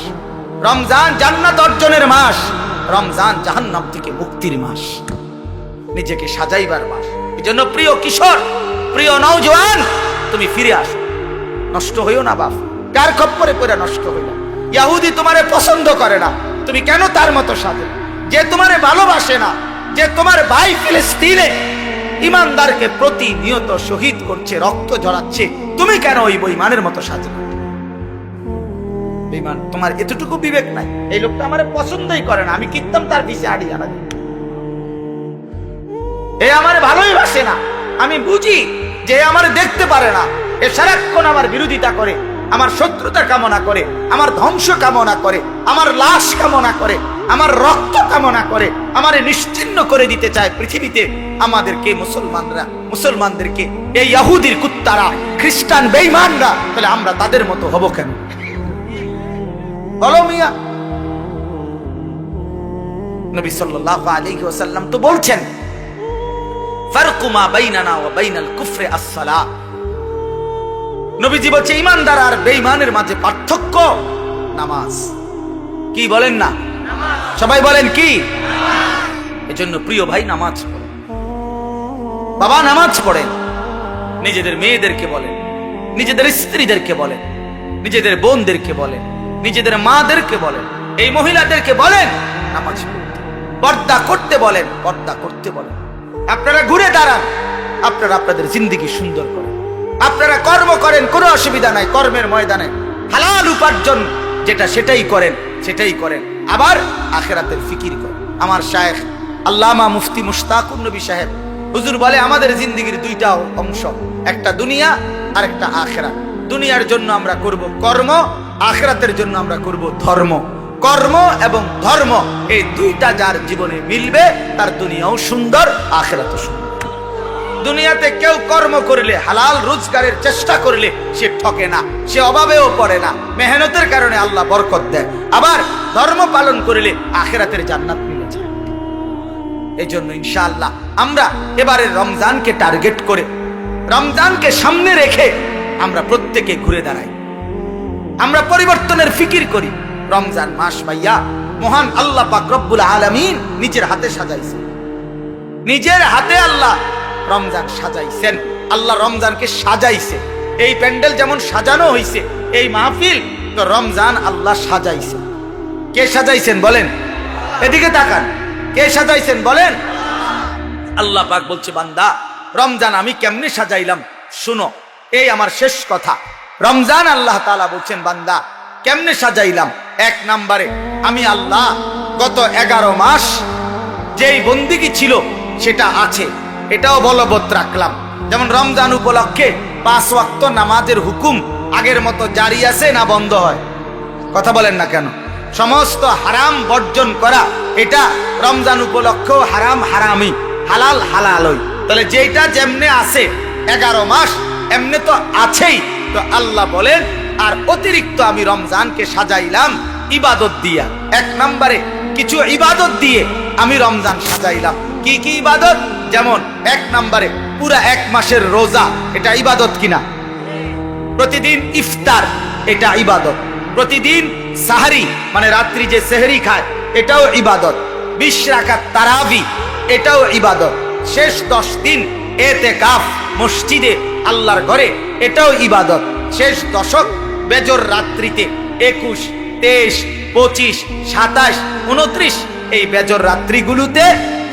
রমজান জান্নাত অর্জনের মাস, রমজান জাহান্নাম থেকে মুক্তির মাস, নিজেকে সাজাইবার মাস। এই জন্য প্রিয় কিশোর, প্রিয় নওজওয়ান, তুমি ফিরে আসো, নষ্ট হইও না বাপ, কার খপ্পরে পড়ে নষ্ট হইল। ইহুদি তোমারে পছন্দ করে না, তুমি কেন তার মতো সাজে? যে তোমারে ভালোবাসে না, যে তোমার ভাই ফিলিস্তিনে ইমানদারকে প্রতিনিয়ত শহীদ করছে, রক্ত ঝরাচ্ছে, তুমি কেন ওই বেঈমানের মতো সাজে? বেঈমান, তোমার এতটুকু বিবেক নাই? এই লোকটা আমারে পছন্দই করে না, আমি কিনতাম তার পিছে আড়ি জানা, এ আমারে ভালোই বাসে না, আমি বুঝি যে আমারে দেখতে পারে না, এ সারাক্ষণ আমার বিরোধিতা করে, আমার শত্রুতা কামনা করে, আমার ধ্বংস কামনা করে, আমার লাশ কামনা করে, আমার রক্ত কামনা করে, আমারে নিশ্চিহ্ন করে দিতে চায় পৃথিবীতে। আমাদেরকে মুসলমানরা, মুসলমানদেরকে এই ইহুদির কুত্তারা, খ্রিস্টান বেঈমানরা, তাহলে আমরা তাদের মতো হব কেন? বলো মিয়া। নবী সাল্লাল্লাহু আলাইহি ওয়াসাল্লাম তো বলছেন, ফারকু মা বাইনানা ওয়া বাইনাল কুফরি আস-সালাহ। নবীজি বলছে ঈমানদার আর বেঈমানের মাঝে পার্থক্য নামাজ। কি বলেন না? নামাজ। সবাই বলেন কি? নামাজ। এজন্য প্রিয় ভাই নামাজ পড়েন, বাবা নামাজ পড়েন, নিজেদের মেয়েদেরকে বলেন, নিজেদের স্ত্রীদেরকে বলেন, নিজেদের বোনদেরকে বলেন, নিজেদের মাদেরকে বলেন, এই মহিলাদেরকে বলেন নামাজ পড়তে, পর্দা করতে বলেন, পর্দা করতে বলেন। আপনারা ঘুরে দাঁড়ান, আপনারা আপনাদের জিন্দেগি সুন্দর করেন। আপনারা কর্ম করেন, কোনো অসুবিধা নাই, কর্মের ময়দানে হালাল উপার্জন যেটা সেটাই করেন, সেটাই করেন, আবার আখিরাতের ফিকির করেন। আমার শায়েখ আল্লামা মুফতি মুশতাকুর নবী সাহেব হুজুর বলে আমাদের জিন্দেগির দুইটা অংশ, একটা দুনিয়া আর একটা আখিরাত। দুনিয়ার জন্য আমরা করব কর্ম, আখিরাতের জন্য আমরা করব ধর্ম। কর্ম এবং ধর্ম এই দুইটা যার জীবনে মিলবে তার দুনিয়াও সুন্দর, আখিরাতও সুন্দর। দুনিয়াতে কেউ কর্ম করলে, হালাল রোজগারের চেষ্টা করলে সে ঠকে না, সে অভাবেও পড়ে না, মেহনতের কারণে আল্লাহ বরকত দেয়। আবার ধর্ম পালন করলে আখিরাতের জান্নাত মিলে যায়। এই জন্য ইনশাআল্লাহ আমরা এবারে রমজানকে টার্গেট করে, রমজানকে সামনে রেখে আমরা প্রত্যেকে ঘুরে দাঁড়াই, আমরা পরিবর্তনের ফিকির করি। রমজান মাস ভাইয়া মহান আল্লাহ পাক রব্বুল আলামিন নিজের হাতে সাজাইছেন, নিজের হাতে আল্লাহ রমজান সাজাইছেন। আল্লাহ রমজানকে সাজাইছে। এই প্যান্ডেল যেমন সাজানো হয়েছে, এই মাহফিল তো রমজান আল্লাহ সাজাইছে। কে সাজাইছেন বলেন? এদিকে তাকান, কে সাজাইছেন বলেন? আল্লাহ পাক বলছে বান্দা রমজান আমি কেমনে সাজাইলাম শুনো। এই আমার শেষ কথা। রমজান আল্লাহ তাআলা বলছেন বান্দা কেমনে সাজাইলাম। এক নম্বরে আমি আল্লাহ গত 11 মাস যেই বন্দিগি ছিল সেটা আছে, এটাও বলবৎ রাখলাম। যেমন রমজান উপলক্ষে 5 ওয়াক্ত নামাজের হুকুম আগের মতো জারি আছে না বন্ধ হয়? কথা বলেন না কেন? সমস্ত হারাম বর্জন করা, এটা রমজান উপলক্ষেও হারাম হারামি, হালাল হালালই। তাহলে যেটা যেমনে আছে 11 মাস এমনি তো আছেই। তো আল্লাহ বলেন আর অতিরিক্ত আমি রমজানকে সাজাইলাম ইবাদত দিয়া। এক নম্বরে কিছু ইবাদত দিয়ে আমি রমজান সাজাইলাম। কি কি ইবাদত? যেমন এক নম্বরে পুরা 1 মাসের রোজা, এটা ইবাদত কিনা? প্রতিদিন ইফতার, এটা ইবাদত। প্রতিদিন সাহারি মানে রাত্রি যে সেহরি খায়, এটাও ইবাদত। 20 রাকাত তারাবি, এটাও ইবাদত। শেষ 10 দিন এতেকাফ মসজিদে আল্লাহর ঘরে, এটাও ইবাদত। শেষ দশক বেজর রাত্রিতে 21, 23, 25, 27, 29 এই বেজর রাত্রিগুলোতে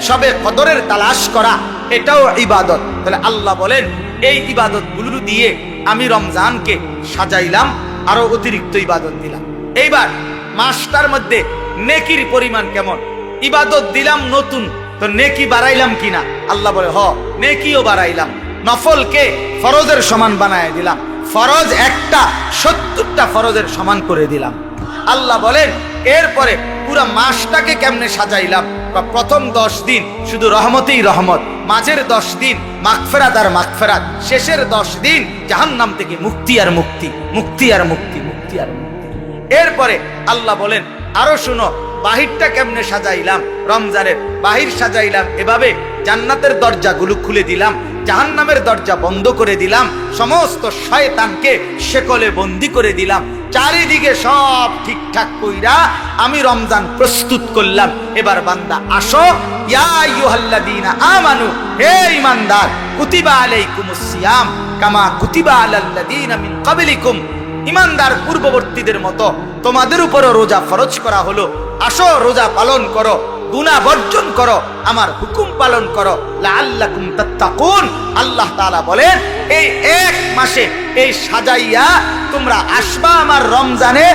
সবে কদরের তালাশ করা, এটাও ইবাদত। তাহলে আল্লাহ বলেন এই ইবাদতগুলো দিয়ে আমি রমজানকে সাজাইলাম, আরো অতিরিক্ত ইবাদত দিলাম। এইবার মাসটার মধ্যে নেকির পরিমাণ কেমন? ইবাদত দিলাম নতুন, তো নেকি বাড়াইলাম কিনা? আল্লাহ বলে হ, নেকিও বাড়াইলাম। নফলকে ফরজের সমান বানায় দিলাম। ফরজ একটা 70টা ফরজের সমান করে দিলাম। আল্লাহ বলেন এরপরে পুরা মাসটাকে কেমনে সাজাইলাম। প্রথম 10 দিন শুধু রহমতেই রহমত, মাঝের 10 দিন মাগফিরাত আর মাগফিরাত, শেষের 10 দিন জাহান্নাম থেকে মুক্তি আর মুক্তি, মুক্তি আর মুক্তি, মুক্তি আর মুক্তি। এরপরে আল্লাহ বলেন আরো শুনো বাহিরটা কেমনে সাজাইলাম। রমজানের বাহির সাজাইলাম এভাবে, জান্নাতের দরজাগুলো খুলে দিলাম, জাহান্নামের দরজা বন্ধ করে দিলাম, সমস্ত শয়তানকে শেকলে বন্দি করে দিলাম। চারিদিকে সব ঠিকঠাক কইরা আমি রমজান প্রস্তুত করলাম। এবার বান্দা আসো, ইয়া আইয়ুহাল্লাযীনা আমানু, হে ঈমানদার, কুতিবা আলাইকুমুস সিয়াম কামা কুতিবা আলাল্লাযীনা মিন ক্বাবলিকুম। ঈমানদার পূর্ববর্তীদের মতো তোমাদের উপরও রোজা ফরজ করা হলো। আসো রোজা পালন করো, গুনাহ বর্জন করো, আমার হুকুম পালন করো, লাআল্লাকুম তাত্তাকুন। আল্লাহ তাআলা বলেন এই 1 মাসে এই সাজাইয়া তোমরা আসবা আমার রমজানে,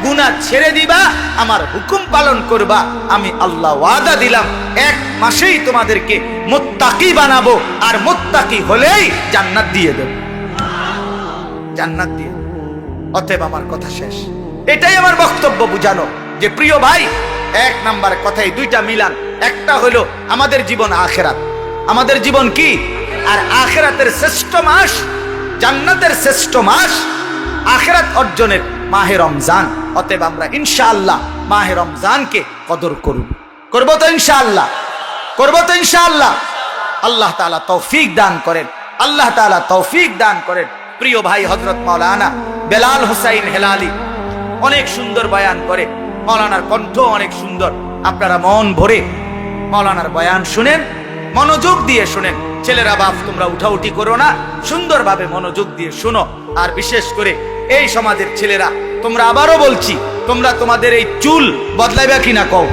গুনাহ ছেড়ে দিবা, আমার হুকুম পালন করবা। আমি আল্লাহ ওয়াদা দিলাম 1 মাসেই তোমাদেরকে মুত্তাকি বানাবো, আর মুত্তাকি হলেই জান্নাত দিয়ে দেব, জান্নাত দিয়ে। অতএব আমার কথা শেষ। এটাই আমার বক্তব্য বুঝানো যে প্রিয় ভাই, 1 নাম্বার কথাই 2টা মিলান। একটা হলো আমাদের জীবন আখিরাত, আমাদের জীবন কি? আর আখিরাতের শ্রেষ্ঠ মাস, জান্নাতের শ্রেষ্ঠ মাস, আখিরাত অর্জনের মাহে রমজান। অতএব আমরা ইনশাআল্লাহ মাহে রমজানকে কদর করব, করব তো ইনশাআল্লাহ, করব তো ইনশাআল্লাহ। আল্লাহ তাআলা তৌফিক দান করেন, আল্লাহ তাআলা তৌফিক দান করেন। প্রিয় ভাই হযরত মাওলানা বেলাল হুসাইন হেলালি অনেক সুন্দর বয়ান করে, মাওলানার কণ্ঠ অনেক সুন্দর। আপনারা মন ভরে মাওলানার বয়ান শুনেন, মনোযোগ দিয়ে শুনেন। ছেলেরা বাপ তোমরা উঠাউঠি করো না, সুন্দরভাবে মনোযোগ দিয়ে শুনো। আর বিশেষ করে এই সমাজের ছেলেরা, তোমরা আবারও বলছি, তোমরা তোমাদের এই চুল বদলাইবা কিনা কও?